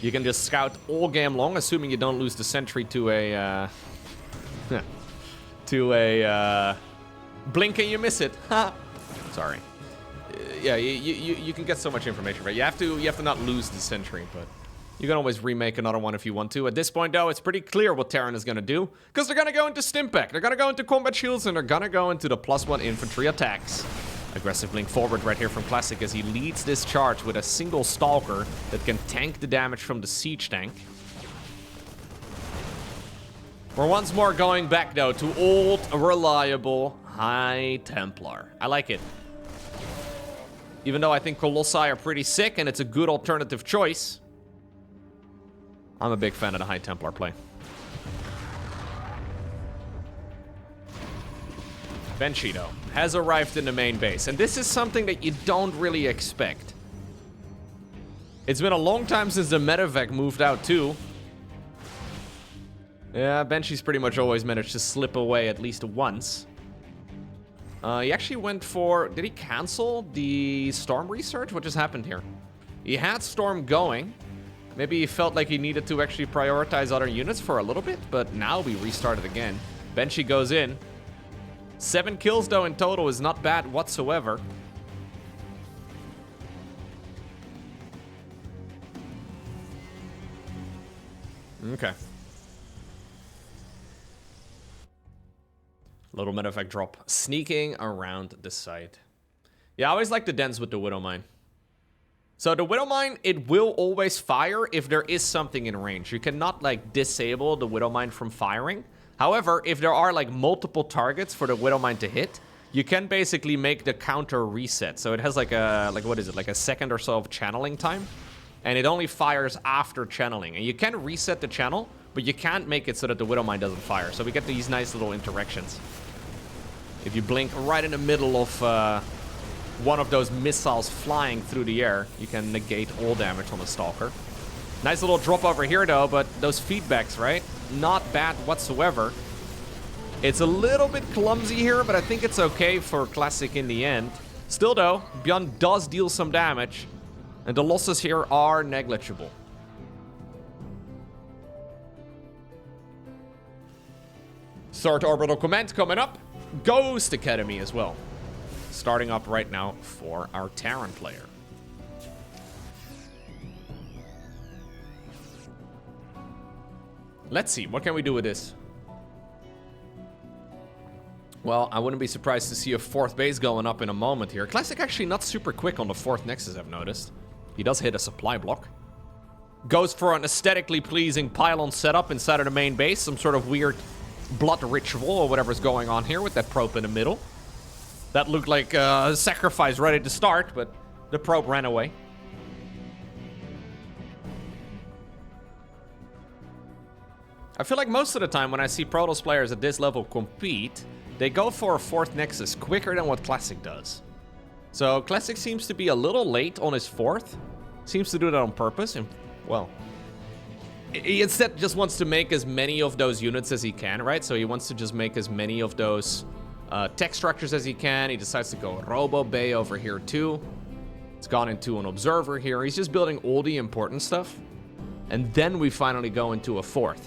You can just scout all game long, assuming you don't lose the Sentry to a... blink and you miss it. Ha! Sorry. Yeah, you can get so much information, right? You have to not lose the Sentry, but... you can always remake another one if you want to. At this point, though, it's pretty clear what Terran is going to do. Because they're going to go into Stimpack. They're going to go into Combat Shields, and they're going to go into the +1 infantry attacks. Aggressive blink forward right here from Classic as he leads this charge with a single Stalker that can tank the damage from the Siege Tank. We're once more going back, though, to old, reliable High Templar. I like it. Even though I think Colossi are pretty sick, and it's a good alternative choice, I'm a big fan of the High Templar play. Banshee, though, has arrived in the main base, and this is something that you don't really expect. It's been a long time since the medevac moved out, too. Yeah, Banshee's pretty much always managed to slip away at least once. He actually went for... Did he cancel the Storm research? What just happened here? He had Storm going. Maybe he felt like he needed to actually prioritize other units for a little bit, but now we restarted again. Banshee goes in. 7 kills, though, in total is not bad whatsoever. Okay. Little medevac drop. Sneaking around the site. Yeah, I always like the dens with the Widow Mine. So the Widow Mine, it will always fire if there is something in range. You cannot, like, disable the Widow Mine from firing. However, if there are, like, multiple targets for the Widow Mine to hit, you can basically make the counter reset. So it has, like, a, what is it? Like a second or so of channeling time. And it only fires after channeling. And you can reset the channel, but you can't make it so that the Widow Mine doesn't fire. So we get these nice little interactions. If you blink right in the middle of one of those missiles flying through the air, you can negate all damage on the Stalker. Nice little drop over here, though, but those feedbacks, right? Not bad whatsoever. It's a little bit clumsy here, but I think it's okay for Classic in the end. Still, though, ByuN does deal some damage, and the losses here are negligible. Third orbital command coming up. Ghost Academy as well. Starting up right now for our Terran player. Let's see, what can we do with this? Well, I wouldn't be surprised to see a 4th base going up in a moment here. Classic actually not super quick on the 4th Nexus, I've noticed. He does hit a supply block. Goes for an aesthetically pleasing pylon setup inside of the main base. Some sort of weird blood ritual or whatever's going on here with that probe in the middle. That looked like a sacrifice ready to start, but the probe ran away. I feel like most of the time when I see Protoss players at this level compete, they go for a 4th Nexus quicker than what Classic does. So Classic seems to be a little late on his 4th. Seems to do that on purpose, and, well, he instead just wants to make as many of those units as he can, right? So he wants to just make as many of those tech structures as he can. He decides to go Robo Bay over here too. It's gone into an Observer here. He's just building all the important stuff. And then we finally go into a 4th.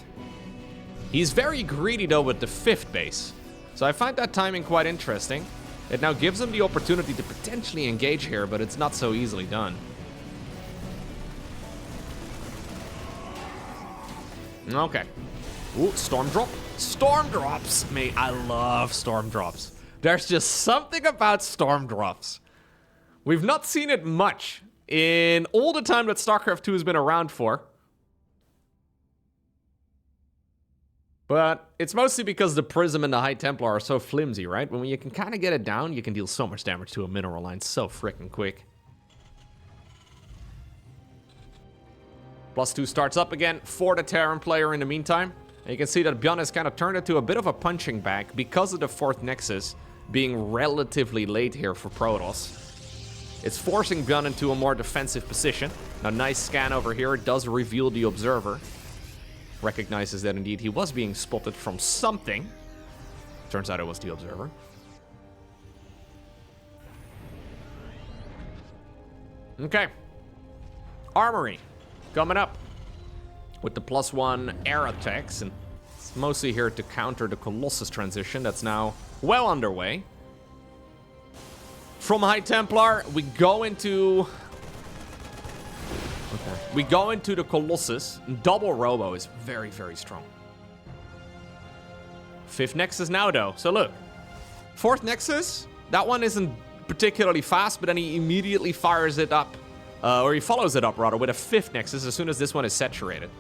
He's very greedy though with the 5th base. So I find that timing quite interesting. It now gives him the opportunity to potentially engage here, but it's not so easily done. Okay. Ooh, Storm Drop. Storm Drops! Mate, I love Storm Drops. There's just something about Storm Drops. We've not seen it much in all the time that StarCraft 2 has been around for. But it's mostly because the Prism and the High Templar are so flimsy, right? When you can kind of get it down, you can deal so much damage to a mineral line so freaking quick. +2 starts up again for the Terran player in the meantime. And you can see that ByuN has kind of turned into a bit of a punching bag because of the 4th Nexus being relatively late here for Protoss. It's forcing ByuN into a more defensive position. A nice scan over here does reveal the Observer. Recognizes that indeed he was being spotted from something. Turns out it was the Observer. Okay. Armory coming up with the +1 air attacks, and it's mostly here to counter the Colossus transition that's now well underway. From High Templar, we go into... Okay. We go into the Colossus. Double Robo is very, very strong. 5th Nexus now, though. So look. 4th Nexus, that one isn't particularly fast, but then he immediately fires it up. Or he follows it up, rather, with a 5th Nexus as soon as this one is saturated.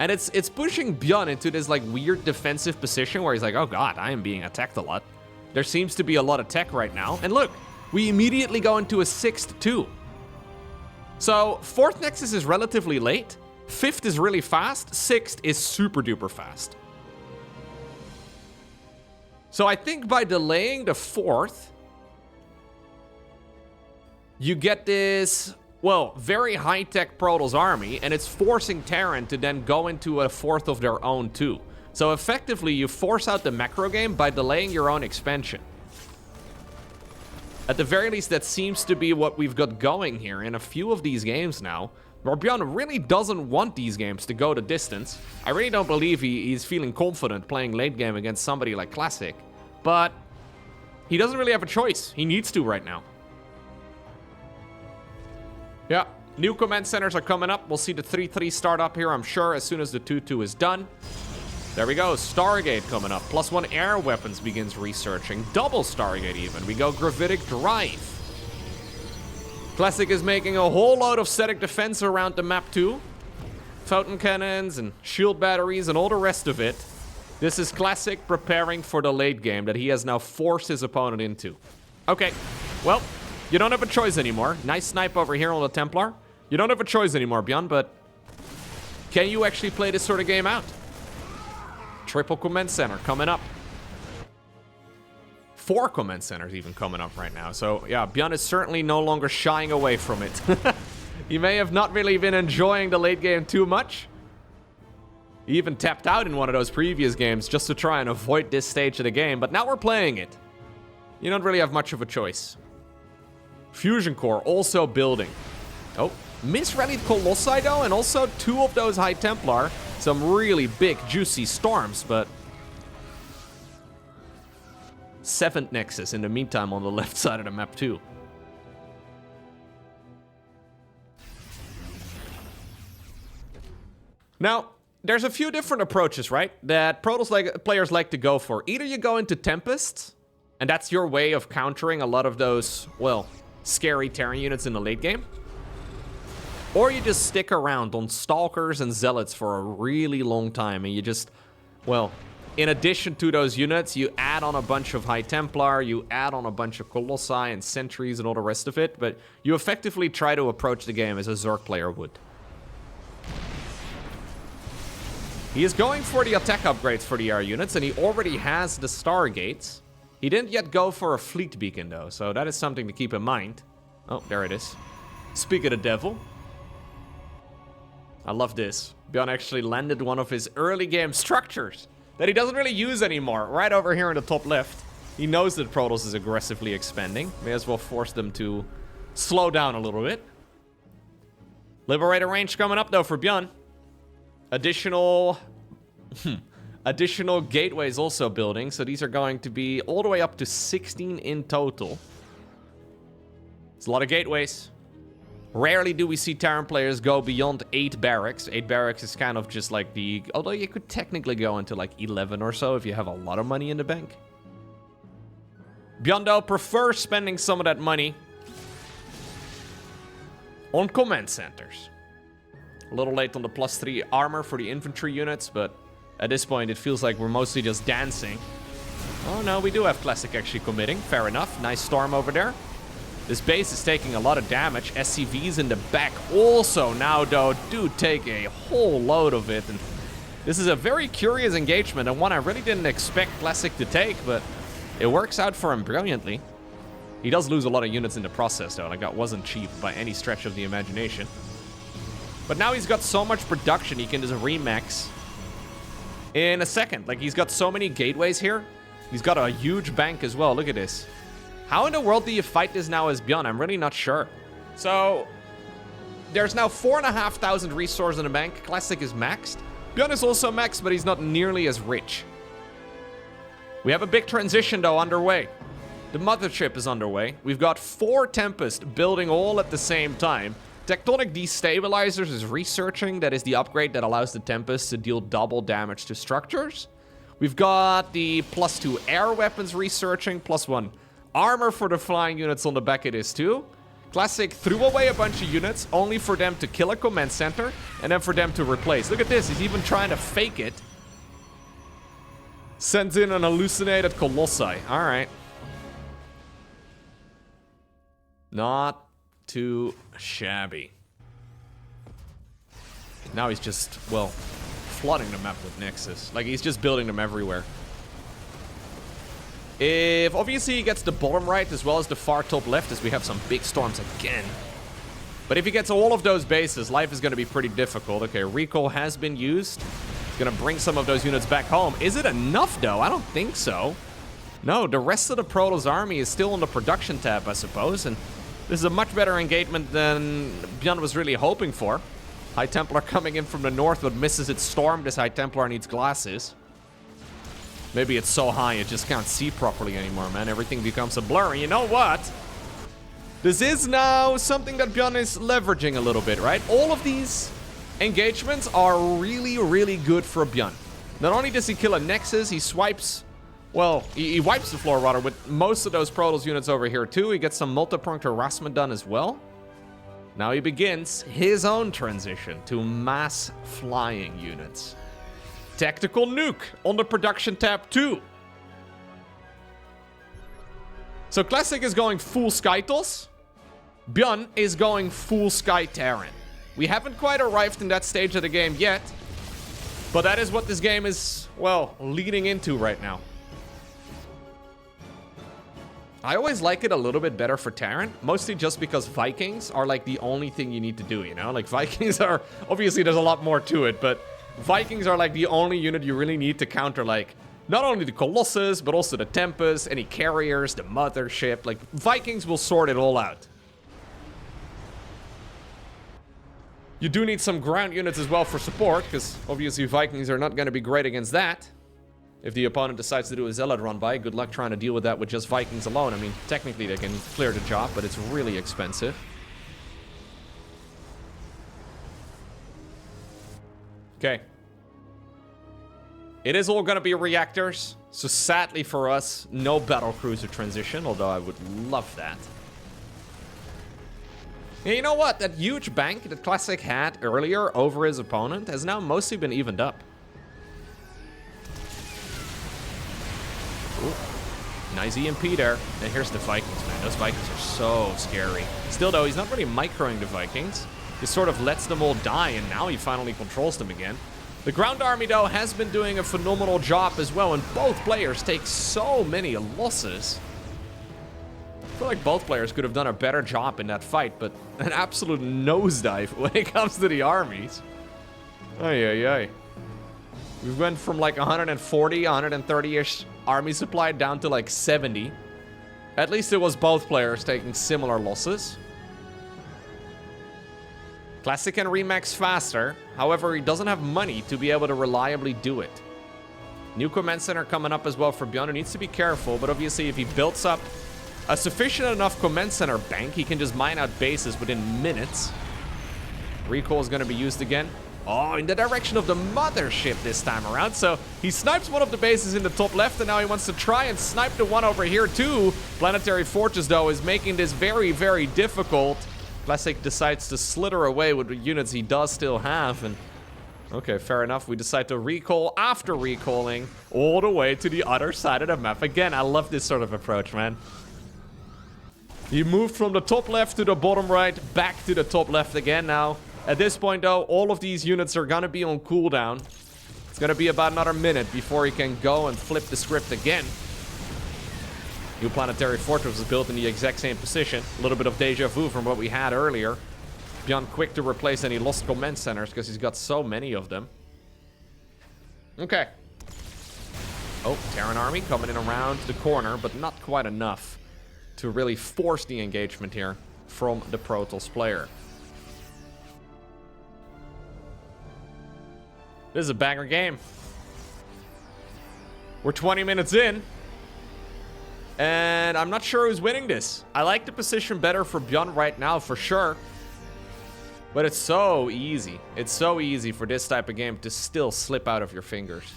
And it's pushing ByuN into this, like, weird defensive position where he's like, oh god, I am being attacked a lot. There seems to be a lot of tech right now. And look, we immediately go into a 6th too. So 4th Nexus is relatively late. 5th is really fast. 6th is super duper fast. So I think by delaying the 4th, you get this well, very high-tech Protoss army, and it's forcing Terran to then go into a fourth of their own too. So effectively, you force out the macro game by delaying your own expansion. At the very least, that seems to be what we've got going here in a few of these games now, where ByuN really doesn't want these games to go the distance. I really don't believe he's feeling confident playing late game against somebody like Classic, but he doesn't really have a choice. He needs to right now. Yeah, new command centers are coming up. We'll see the 3-3 start up here, I'm sure, as soon as the 2-2 is done. There we go, Stargate coming up. +1 air weapons begins researching. Double Stargate even. We go Gravitic Drive. Classic is making a whole load of static defense around the map too. Fountain cannons and shield batteries and all the rest of it. This is Classic preparing for the late game that he has now forced his opponent into. Okay, well, you don't have a choice anymore. Nice snipe over here on the Templar. You don't have a choice anymore, ByuN, but can you actually play this sort of game out? Triple command center coming up. 4 command centers even coming up right now. So yeah, ByuN is certainly no longer shying away from it. He may have not really been enjoying the late game too much. He even tapped out in one of those previous games just to try and avoid this stage of the game, but now we're playing it. You don't really have much of a choice. Fusion core also building. Oh, misrallied Colossi though, and also 2 of those high Templar. Some really big, juicy storms, but 7th Nexus in the meantime on the left side of the map too. Now, there's a few different approaches, right, that Protoss players like to go for. Either you go into Tempests, and that's your way of countering a lot of those, well, scary Terran units in the late game. Or you just stick around on Stalkers and Zealots for a really long time, and you just, well, in addition to those units, you add on a bunch of High Templar, you add on a bunch of Colossi and Sentries and all the rest of it, but you effectively try to approach the game as a Zerg player would. He is going for the attack upgrades for the air units, and he already has the Stargates. He didn't yet go for a fleet beacon though, so that is something to keep in mind. Oh, there it is. Speak of the devil. I love this. ByuN actually landed one of his early game structures that he doesn't really use anymore, right over here in the top left. He knows that Protoss is aggressively expanding. May as well force them to slow down a little bit. Liberator range coming up though for ByuN. Additional gateways also building, so these are going to be all the way up to 16 in total. It's a lot of gateways. Rarely do we see Terran players go beyond 8 barracks. 8 barracks is kind of just like the... Although you could technically go into like 11 or so if you have a lot of money in the bank. ByuN though prefers spending some of that money on command centers. A little late on the +3 armor for the infantry units, but at this point it feels like we're mostly just dancing. Oh no, we do have Classic actually committing. Fair enough. Nice storm over there. This base is taking a lot of damage. SCVs in the back also now, though, do take a whole load of it. And this is a very curious engagement, and one I really didn't expect Classic to take, but it works out for him brilliantly. He does lose a lot of units in the process, though. Like, that wasn't cheap by any stretch of the imagination. But now he's got so much production, he can just remax in a second. Like, he's got so many gateways here. He's got a huge bank as well. Look at this. How in the world do you fight this now as ByuN? I'm really not sure. So, there's now 4,500 resources in the bank. Classic is maxed. ByuN is also maxed, but he's not nearly as rich. We have a big transition, though, underway. The mothership is underway. We've got 4 Tempest building all at the same time. Tectonic Destabilizers is researching. That is the upgrade that allows the Tempest to deal double damage to structures. We've got the +2 air weapons researching, +1 armor for the flying units on the back of this too. Classic threw away a bunch of units only for them to kill a command center and then for them to replace. Look at this, he's even trying to fake it. Sends in an hallucinated Colossi. Alright. Not too shabby. Now he's just, well, flooding the map with Nexus. Like, he's just building them everywhere. If obviously he gets the bottom right as well as the far top left, as we have some big storms again. But if he gets all of those bases, life is going to be pretty difficult. Okay, recall has been used. It's going to bring some of those units back home. Is it enough, though? I don't think so. No, the rest of the Protoss army is still on the production tab, I suppose. And this is a much better engagement than ByuN was really hoping for. High Templar coming in from the north, but misses its storm. This High Templar needs glasses. Maybe it's so high it just can't see properly anymore, man. Everything becomes a blur. And you know what? This is now something that ByuN is leveraging a little bit, right? All of these engagements are really, really good for ByuN. Not only does he kill a Nexus, he swipes... Well, he wipes the floor, rather, with most of those Protoss units over here, too. He gets some multi-pronged harassment done as well. Now he begins his own transition to mass flying units. Tactical nuke on the production tab, too. So Classic is going full Skytos. ByuN is going full Sky Terran. We haven't quite arrived in that stage of the game yet. But that is what this game is, well, leading into right now. I always like it a little bit better for Terran, mostly just because Vikings are like the only thing you need to do, you know? Like Vikings are, obviously there's a lot more to it, but Vikings are like the only unit you really need to counter, like, not only the Colossus, but also the Tempest, any carriers, the Mothership. Like, Vikings will sort it all out. You do need some ground units as well for support, because obviously Vikings are not going to be great against that. If the opponent decides to do a Zealot run by, good luck trying to deal with that with just Vikings alone. I mean, technically they can clear the job, but it's really expensive. Okay. It is all going to be reactors, so sadly for us, no battlecruiser transition, although I would love that. Yeah, you know what? That huge bank that Classic had earlier over his opponent has now mostly been evened up. Ooh, nice EMP there. And here's the Vikings, man. Those Vikings are so scary. Still, though, he's not really microing the Vikings. He sort of lets them all die, and now he finally controls them again. The ground army, though, has been doing a phenomenal job as well, and both players take so many losses. I feel like both players could have done a better job in that fight, but an absolute nosedive when it comes to the armies. Ay, ay, ay. We went from like 140, 130-ish army supply down to like 70. At least it was both players taking similar losses. Classic can remax faster. However, he doesn't have money to be able to reliably do it. New command center coming up as well for ByuN. He needs to be careful, but obviously if he builds up a sufficient enough command center bank, he can just mine out bases within minutes. Recall is going to be used again. Oh, in the direction of the mothership this time around. So he snipes one of the bases in the top left, and now he wants to try and snipe the one over here too. Planetary Fortress, though, is making this very, very difficult. Classic decides to slither away with the units he does still have, and okay, fair enough. We decide to recall after recalling all the way to the other side of the map. Again, I love this sort of approach, man. He moved from the top left to the bottom right, back to the top left again now. At this point, though, all of these units are gonna be on cooldown. It's gonna be about another minute before he can go and flip the script again. New Planetary Fortress was built in the exact same position. A little bit of deja vu from what we had earlier. ByuN quick to replace any lost command centers because he's got so many of them. Okay. Oh, Terran army coming in around the corner, but not quite enough to really force the engagement here from the Protoss player. This is a banger game. We're 20 minutes in. And I'm not sure who's winning this. I like the position better for ByuN right now, for sure. But it's so easy. It's so easy for this type of game to still slip out of your fingers.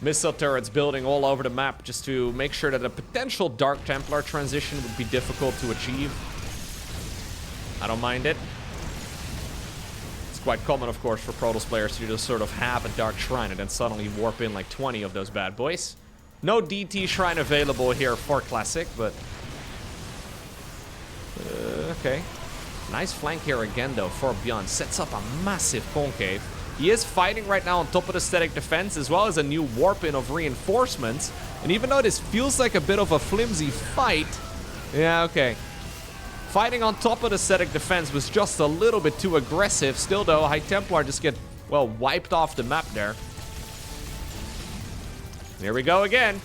Missile turrets building all over the map just to make sure that a potential Dark Templar transition would be difficult to achieve. I don't mind it. Quite common, of course, for Protoss players to just sort of have a Dark Shrine and then suddenly warp in like 20 of those bad boys. No DT Shrine available here for Classic, but... okay. Nice flank here again, though, for ByuN. Sets up a massive concave. He is fighting right now on top of the static defense, as well as a new warp-in of reinforcements. And even though this feels like a bit of a flimsy fight... Yeah, okay. Fighting on top of the static defense was just a little bit too aggressive. Still, though, High Templar just get, well, wiped off the map there. Here we go again.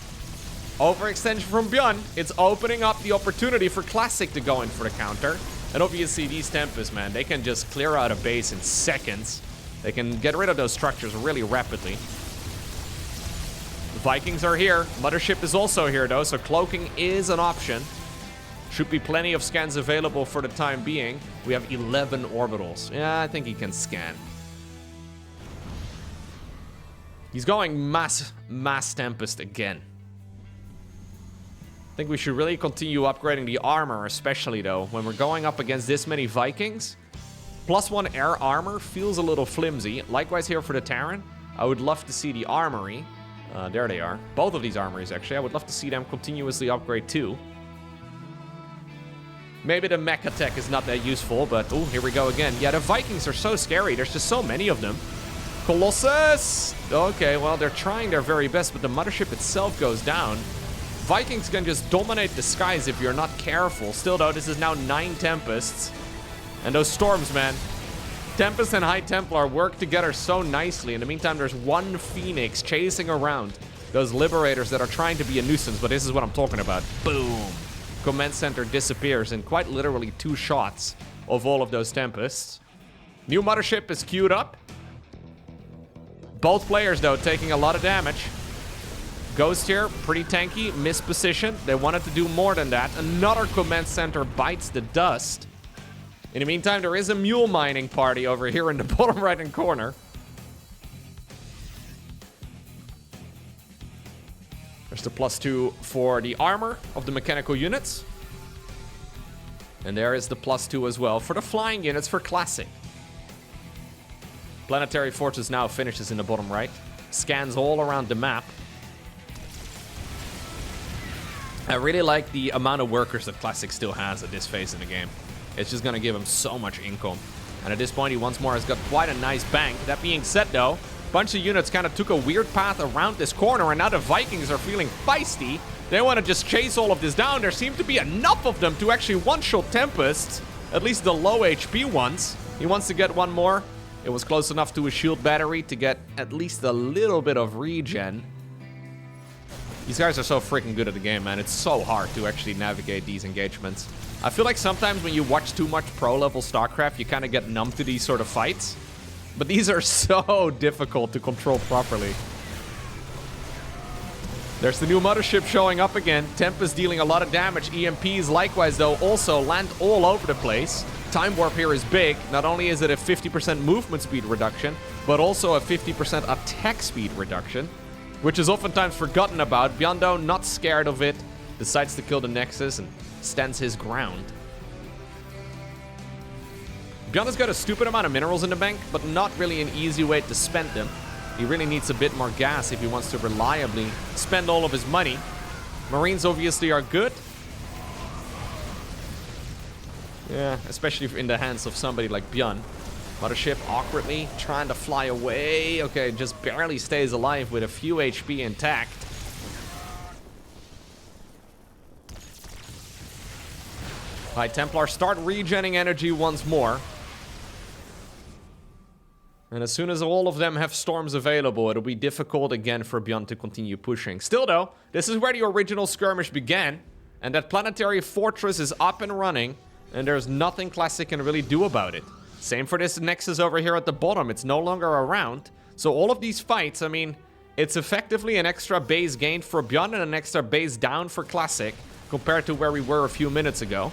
Overextension from ByuN. It's opening up the opportunity for Classic to go in for the counter. And obviously, these Tempests, man, they can just clear out a base in seconds. They can get rid of those structures really rapidly. The Vikings are here. Mothership is also here, though, so cloaking is an option. Should be plenty of scans available for the time being. We have 11 orbitals. Yeah, I think he can scan. He's going mass Tempest again. I think we should really continue upgrading the armor, especially, though. When we're going up against this many Vikings, +1 air armor feels a little flimsy. Likewise here for the Terran. I would love to see the armory. There they are. Both of these armories, actually. I would love to see them continuously upgrade, too. Maybe the mech attack is not that useful, but... Oh, here we go again. Yeah, the Vikings are so scary. There's just so many of them. Colossus! Okay, well, they're trying their very best, but the mothership itself goes down. Vikings can just dominate the skies if you're not careful. Still, though, this is now 9 Tempests. And those storms, man. Tempest and High Templar work together so nicely. In the meantime, there's one Phoenix chasing around those Liberators that are trying to be a nuisance, but this is what I'm talking about. Boom! Command center disappears in quite literally 2 shots of all of those Tempests. New mothership is queued up. Both players, though, taking a lot of damage. Ghost here, pretty tanky, missed position. They wanted to do more than that. Another command center bites the dust. In the meantime, there is a mule mining party over here in the bottom right-hand corner. There's the +2 for the armor of the mechanical units. And there is the +2 as well for the flying units for Classic. Planetary Fortress now finishes in the bottom right. Scans all around the map. I really like the amount of workers that Classic still has at this phase in the game. It's just going to give him so much income. And at this point, he once more has got quite a nice bank. That being said, though, a bunch of units kind of took a weird path around this corner, and now the Vikings are feeling feisty. They want to just chase all of this down. There seem to be enough of them to actually one-shot Tempests, at least the low HP ones. He wants to get one more. It was close enough to a shield battery to get at least a little bit of regen. These guys are so freaking good at the game, man. It's so hard to actually navigate these engagements. I feel like sometimes when you watch too much pro-level StarCraft, you kind of get numb to these sort of fights. But these are so difficult to control properly. There's the new mothership showing up again. Tempest dealing a lot of damage. EMPs, likewise, though, also land all over the place. Time warp here is big. Not only is it a 50% movement speed reduction, but also a 50% attack speed reduction, which is oftentimes forgotten about. ByuN, though, not scared of it, decides to kill the Nexus and stands his ground. ByuN has got a stupid amount of minerals in the bank, but not really an easy way to spend them. He really needs a bit more gas if he wants to reliably spend all of his money. Marines obviously are good. Yeah, especially in the hands of somebody like ByuN. Mothership awkwardly trying to fly away. Okay, just barely stays alive with a few HP intact. High Templar start regenning energy once more. And as soon as all of them have storms available, it'll be difficult again for ByuN to continue pushing. Still, though, this is where the original skirmish began. And that planetary fortress is up and running. And there's nothing Classic can really do about it. Same for this Nexus over here at the bottom. It's no longer around. So all of these fights, I mean, it's effectively an extra base gained for ByuN and an extra base down for Classic compared to where we were a few minutes ago.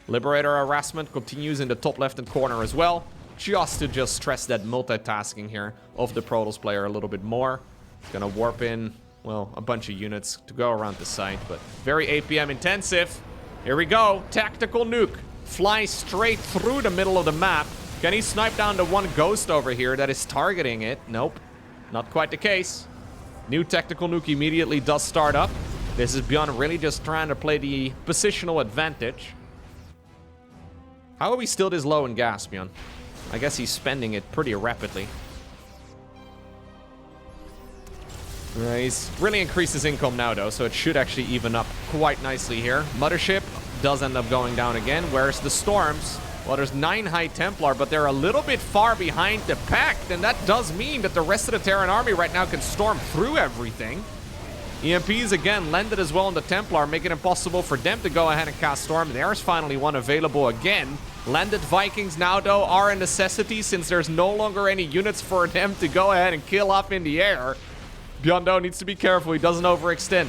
Liberator harassment continues in the top left-hand corner as well. Just to stress that multitasking here of the Protoss player a little bit more. It's gonna warp in, well, a bunch of units to go around the site, but very APM intensive. Here we go. Tactical nuke. Fly straight through the middle of the map. Can he snipe down the one ghost over here that is targeting it? Nope. Not quite the case. New tactical nuke immediately does start up. This is ByuN really just trying to play the positional advantage. How are we still this low in gas, ByuN? I guess he's spending it pretty rapidly. He's really increased his income now, though, so it should actually even up quite nicely here. Mothership does end up going down again, whereas the Storms, well, there's 9 High Templar, but they're a little bit far behind the Pact, and that does mean that the rest of the Terran army right now can storm through everything. EMPs, again, landed as well on the Templar, making it impossible for them to go ahead and cast Storm. There's finally one available again. Landed Vikings now, though, are a necessity since there's no longer any units for them to go ahead and kill up in the air. ByuN, though, needs to be careful he doesn't overextend.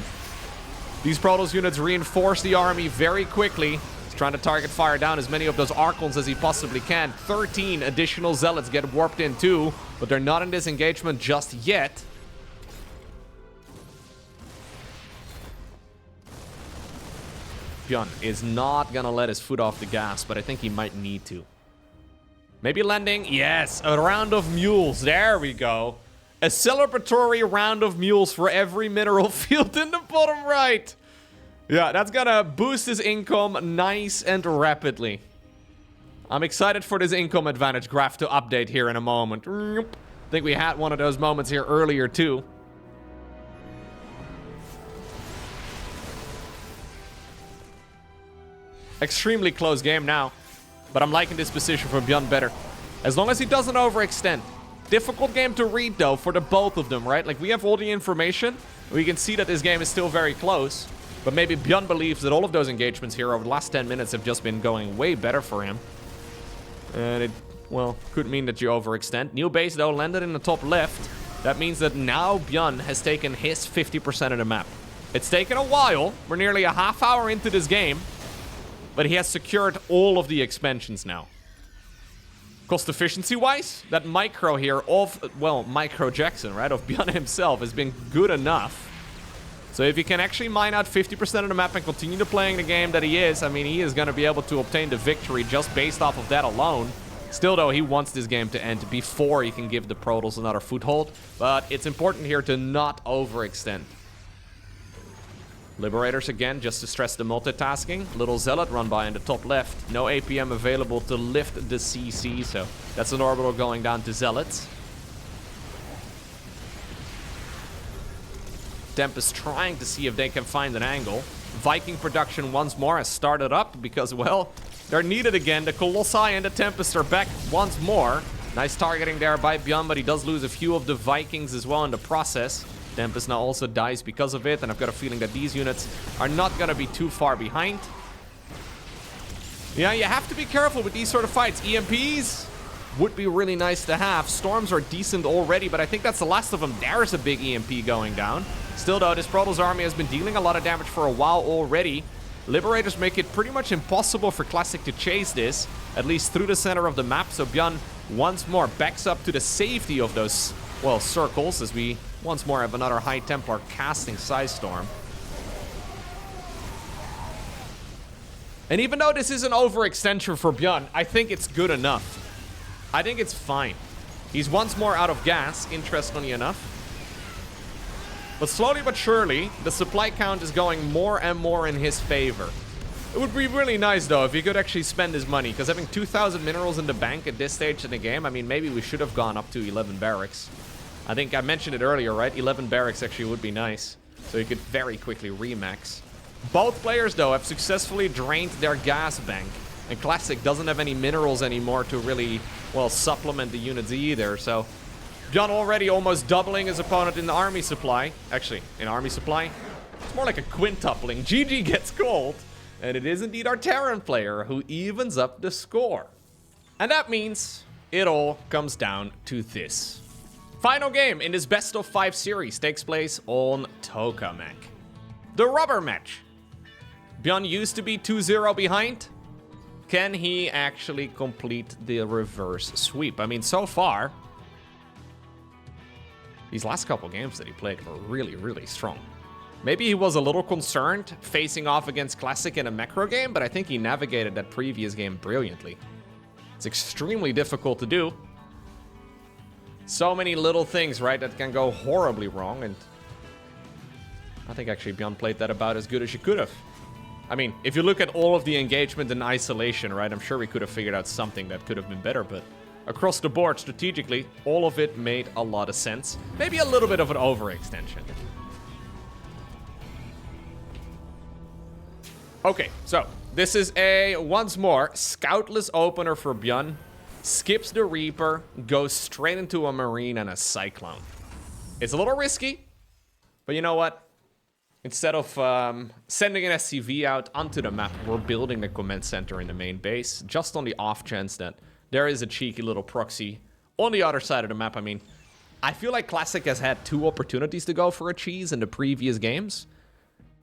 These Protoss units reinforce the army very quickly. He's trying to target fire down as many of those Archons as he possibly can. 13 additional Zealots get warped in too, but they're not in this engagement just yet. ByuN is not gonna let his foot off the gas, but I think he might need to. Maybe landing. Yes, a round of mules. There we go. A celebratory round of mules for every mineral field in the bottom right. Yeah, that's gonna boost his income nice and rapidly. I'm excited for this income advantage graph to update here in a moment. I think we had one of those moments here earlier too. Extremely close game now, but I'm liking this position for ByuN better. As long as he doesn't overextend. Difficult game to read, though, for the both of them, right? Like, we have all the information. We can see that this game is still very close. But maybe ByuN believes that all of those engagements here over the last 10 minutes have just been going way better for him. And it, well, could mean that you overextend. New base, though, landed in the top left. That means that now ByuN has taken his 50% of the map. It's taken a while. We're nearly a half hour into this game. But he has secured all of the expansions now. Cost efficiency-wise, that micro here of, well, Micro Jackson, right, of ByuN himself has been good enough. So if he can actually mine out 50% of the map and continue to playing the game that he is, I mean, he is going to be able to obtain the victory just based off of that alone. Still, though, he wants this game to end before he can give the Protoss another foothold. But it's important here to not overextend. Liberators again, just to stress the multitasking. Little Zealot run by in the top left. No APM available to lift the CC, so that's an orbital going down to Zealots. Tempest trying to see if they can find an angle. Viking production once more has started up because, well, they're needed again. The Colossi and the Tempest are back once more. Nice targeting there by ByuN, but he does lose a few of the Vikings as well in the process. Tempest now also dies because of it, and I've got a feeling that these units are not going to be too far behind. Yeah, you have to be careful with these sort of fights. EMPs would be really nice to have. Storms are decent already, but I think that's the last of them. There's a big EMP going down. Still, though, this Protoss army has been dealing a lot of damage for a while already. Liberators make it pretty much impossible for Classic to chase this, at least through the center of the map, so ByuN once more backs up to the safety of those, well, circles, as we once more have another High Templar casting Storm. And even though this is an overextension for ByuN, I think it's good enough. I think it's fine. He's once more out of gas, interestingly enough. But slowly but surely, the supply count is going more and more in his favor. It would be really nice, though, if he could actually spend his money, because having 2,000 minerals in the bank at this stage in the game, I mean, maybe we should have gone up to 11 barracks. I think I mentioned it earlier, right? 11 barracks actually would be nice, so you could very quickly remax. Both players, though, have successfully drained their gas bank, and Classic doesn't have any minerals anymore to really, well, supplement the units either, so ByuN already almost doubling his opponent in the army supply. Actually, in army supply, it's more like a quintupling. GG gets called, and it is indeed our Terran player who evens up the score. And that means it all comes down to this. Final game in this best of 5 series takes place on Tokamak. The rubber match. ByuN used to be 2-0 behind. Can he actually complete the reverse sweep? I mean, so far, these last couple games that he played were really, really strong. Maybe he was a little concerned facing off against Classic in a macro game, but I think he navigated that previous game brilliantly. It's extremely difficult to do. So many little things, right, that can go horribly wrong, and I think actually ByuN played that about as good as you could have. I mean, if you look at all of the engagement in isolation, right, I'm sure we could have figured out something that could have been better, but across the board strategically, all of it made a lot of sense. Maybe a little bit of an overextension. Okay, so this is a, once more, scoutless opener for ByuN. Skips the Reaper, goes straight into a Marine and a Cyclone. It's a little risky, but you know what? Instead of sending an SCV out onto the map, we're building the command center in the main base, just on the off chance that there is a cheeky little proxy on the other side of the map. I mean, I feel like Classic has had 2 opportunities to go for a cheese in the previous games.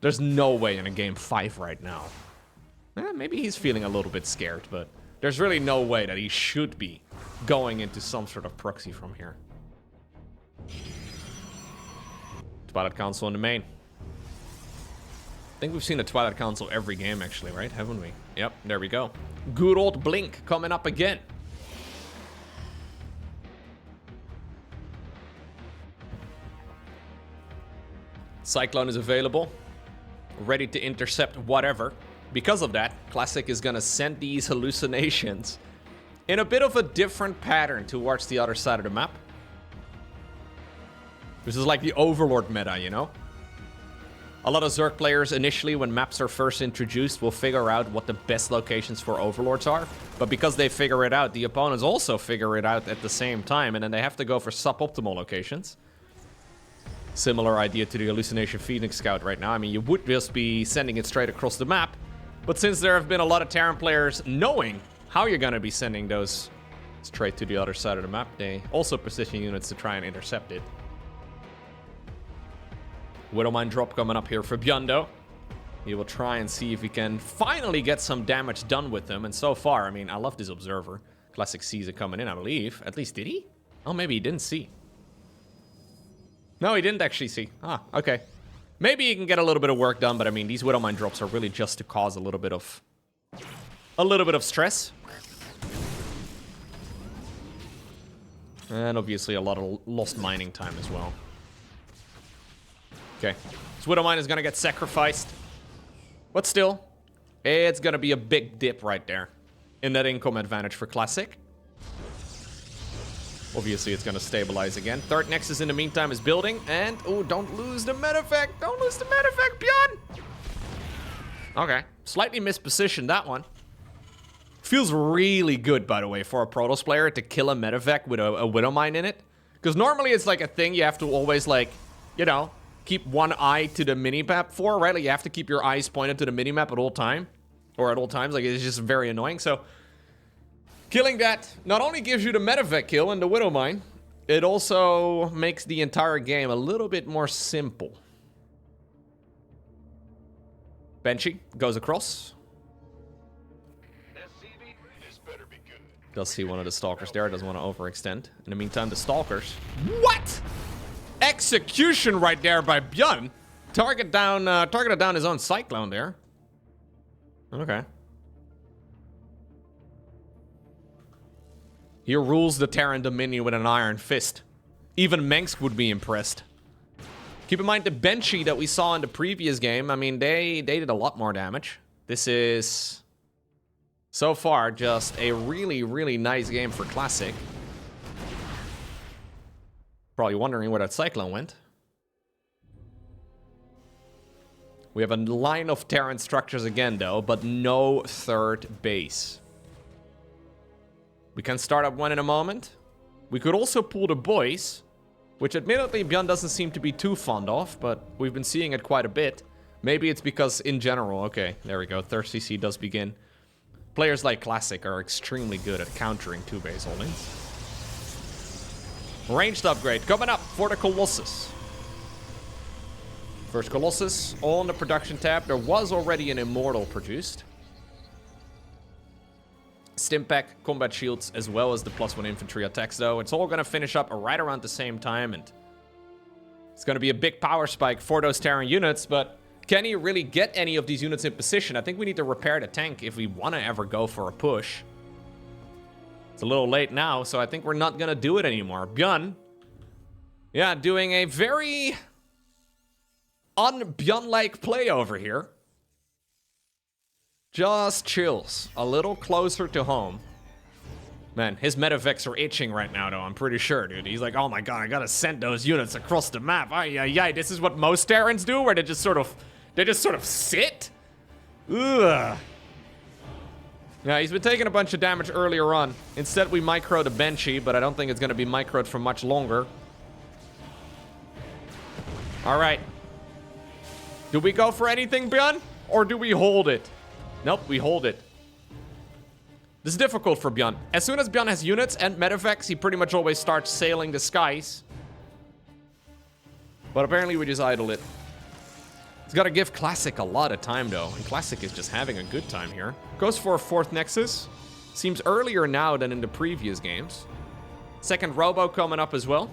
There's no way in a game 5 right now. Maybe he's feeling a little bit scared, but there's really no way that he should be going into some sort of proxy from here. Twilight Council in the main. I think we've seen a Twilight Council every game actually, right? Haven't we? Yep, there we go. Good old Blink coming up again. Cyclone is available. Ready to intercept whatever. Because of that, Classic is gonna send these hallucinations in a bit of a different pattern towards the other side of the map. This is like the Overlord meta, you know? A lot of Zerg players initially, when maps are first introduced, will figure out what the best locations for Overlords are. But because they figure it out, the opponents also figure it out at the same time, and then they have to go for suboptimal locations. Similar idea to the Hallucination Phoenix Scout right now. I mean, you would just be sending it straight across the map, but since there have been a lot of Terran players knowing how you're going to be sending those straight to the other side of the map, they also position units to try and intercept it. Widowmine drop coming up here for ByuN though. He will try and see if he can finally get some damage done with them, and so far, I mean, I love this Observer. Classic sees it coming in, I believe. At least, did he? Oh, maybe he didn't see. No, he didn't actually see. Ah, okay. Maybe he can get a little bit of work done, but I mean, these Widowmine drops are really just to cause a little bit of stress. And obviously a lot of lost mining time as well. Okay, so Widowmine is gonna get sacrificed. But still, it's gonna be a big dip right there in that income advantage for Classic. Obviously, it's going to stabilize again. Third Nexus in the meantime is building. And, oh, don't lose the medevac. Don't lose the medevac, ByuN. Okay. Slightly mispositioned, that one. Feels really good, by the way, for a Protoss player to kill a medevac with a Widowmine in it. Because normally it's like a thing you have to always, like, you know, keep one eye to the minimap for, right? Like, you have to keep your eyes pointed to the minimap at all time. Or at all times. Like, it's just very annoying. So killing that not only gives you the medevac kill and the Widowmine, it also makes the entire game a little bit more simple. Banshee goes across. Does see one of the Stalkers there, doesn't want to overextend. In the meantime, the Stalkers... What?! Execution right there by ByuN! Targeted down his own Cyclone there. Okay. He rules the Terran Dominion with an iron fist. Even Mengsk would be impressed. Keep in mind the Banshee that we saw in the previous game. I mean, they did a lot more damage. This is, so far, just a really, really nice game for Classic. Probably wondering where that Cyclone went. We have a line of Terran structures again, though, but no third base. We can start up one in a moment. We could also pull the boys, which admittedly ByuN doesn't seem to be too fond of, but we've been seeing it quite a bit. Maybe it's because in general, okay, there we go, third CC does begin. Players like Classic are extremely good at countering two base holdings. Ranged upgrade coming up for the Colossus. First Colossus on the production tab. There was already an Immortal produced. Stimpack, combat shields, as well as the +1 infantry attacks, though. It's all going to finish up right around the same time, and it's going to be a big power spike for those Terran units, but can he really get any of these units in position? I think we need to repair the tank if we want to ever go for a push. It's a little late now, so I think we're not going to do it anymore. ByuN, yeah, doing a very un-ByuN-like play over here. Just chills. A little closer to home. Man, his medevacs are itching right now, though. I'm pretty sure, dude. He's like, oh my god, I gotta send those units across the map. Ay, ay, ay. This is what most Terrans do, where they just sort of sit? Ugh. Yeah, he's been taking a bunch of damage earlier on. Instead, we microed a Banshee, but I don't think it's gonna be microed for much longer. Alright. Do we go for anything, ByuN? Or do we hold it? Nope, we hold it. This is difficult for ByuN. As soon as ByuN has units and medevacs, he pretty much always starts sailing the skies. But apparently we just idle it. He's got to give Classic a lot of time, though. And Classic is just having a good time here. Goes for a 4th Nexus. Seems earlier now than in the previous games. 2nd Robo coming up as well.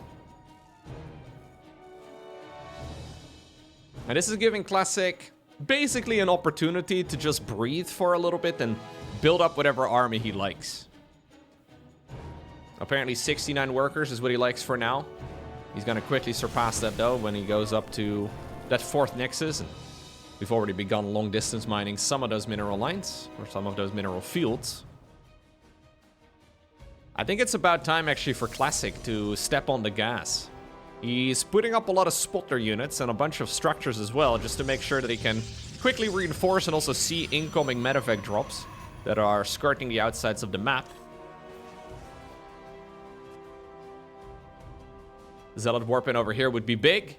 And this is giving Classic basically an opportunity to just breathe for a little bit and build up whatever army he likes. Apparently 69 workers is what he likes for now. He's going to quickly surpass that, though, when he goes up to that 4th Nexus. And we've already begun long-distance mining some of those mineral lines, or some of those mineral fields. I think it's about time, actually, for Classic to step on the gas. He's putting up a lot of spotter units and a bunch of structures as well, just to make sure that he can quickly reinforce and also see incoming medevac drops that are skirting the outsides of the map. Zealot warp in over here would be big.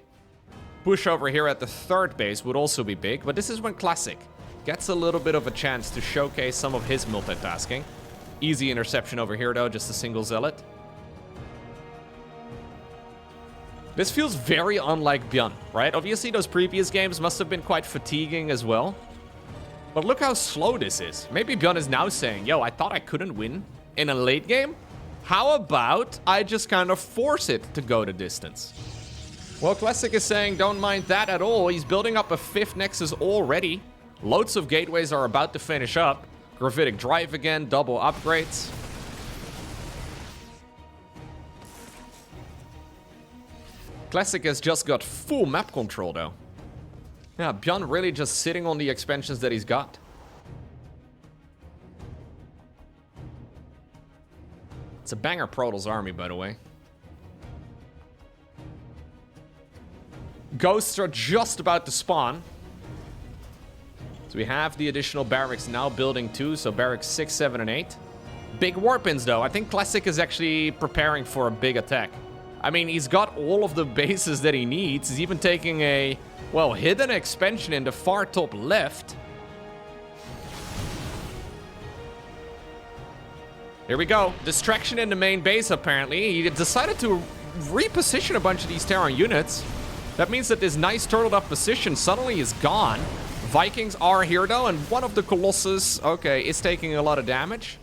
Push over here at the 3rd base would also be big, but this is when Classic gets a little bit of a chance to showcase some of his multitasking. Easy interception over here, though, just a single Zealot. This feels very unlike ByuN, right? Obviously, those previous games must have been quite fatiguing as well. But look how slow this is. Maybe ByuN is now saying, yo, I thought I couldn't win in a late game. How about I just kind of force it to go the distance? Well, Classic is saying don't mind that at all. He's building up a 5th Nexus already. Loads of gateways are about to finish up. Gravitic Drive again, double upgrades. Classic has just got full map control, though. Yeah, ByuN really just sitting on the expansions that he's got. It's a banger Protoss army, by the way. Ghosts are just about to spawn. So we have the additional barracks now building too, so barracks 6, 7, and 8. Big warp-ins, though. I think Classic is actually preparing for a big attack. I mean, he's got all of the bases that he needs. He's even taking a, well, hidden expansion in the far top left. Here we go. Distraction in the main base, apparently. He decided to reposition a bunch of these Terran units. That means that this nice turtled up position suddenly is gone. Vikings are here, though, and one of the Colossus, okay, is taking a lot of damage.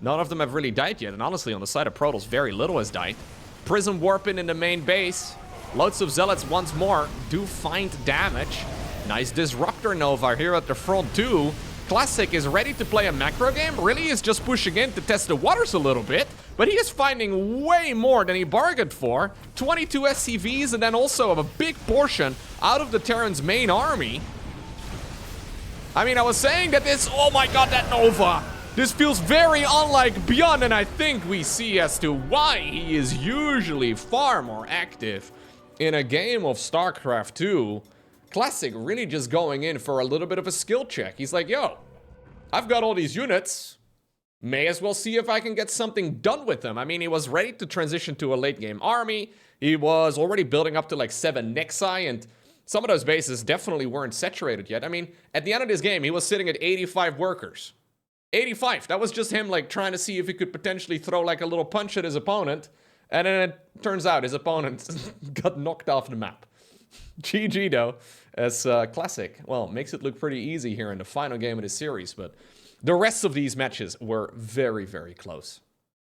None of them have really died yet, and honestly, on the side of Protoss, very little has died. Prism warping in the main base. Loads of Zealots once more do find damage. Nice Disruptor Nova here at the front too. Classic is ready to play a macro game. Really is just pushing in to test the waters a little bit. But he is finding way more than he bargained for. 22 SCVs and then also a big portion out of the Terran's main army. I mean, I was saying that this... Oh my god, that Nova! This feels very unlike ByuN, and I think we see as to why he is usually far more active in a game of StarCraft 2. Classic really just going in for a little bit of a skill check. He's like, yo, I've got all these units. May as well see if I can get something done with them. I mean, he was ready to transition to a late game army. He was already building up to like 7 Nexi, and some of those bases definitely weren't saturated yet. I mean, at the end of this game, he was sitting at 85 workers. 85. That was just him like trying to see if he could potentially throw like a little punch at his opponent. And then it turns out his opponent got knocked off the map. GG though, as Classic, well, makes it look pretty easy here in the final game of the series. But the rest of these matches were very, very close.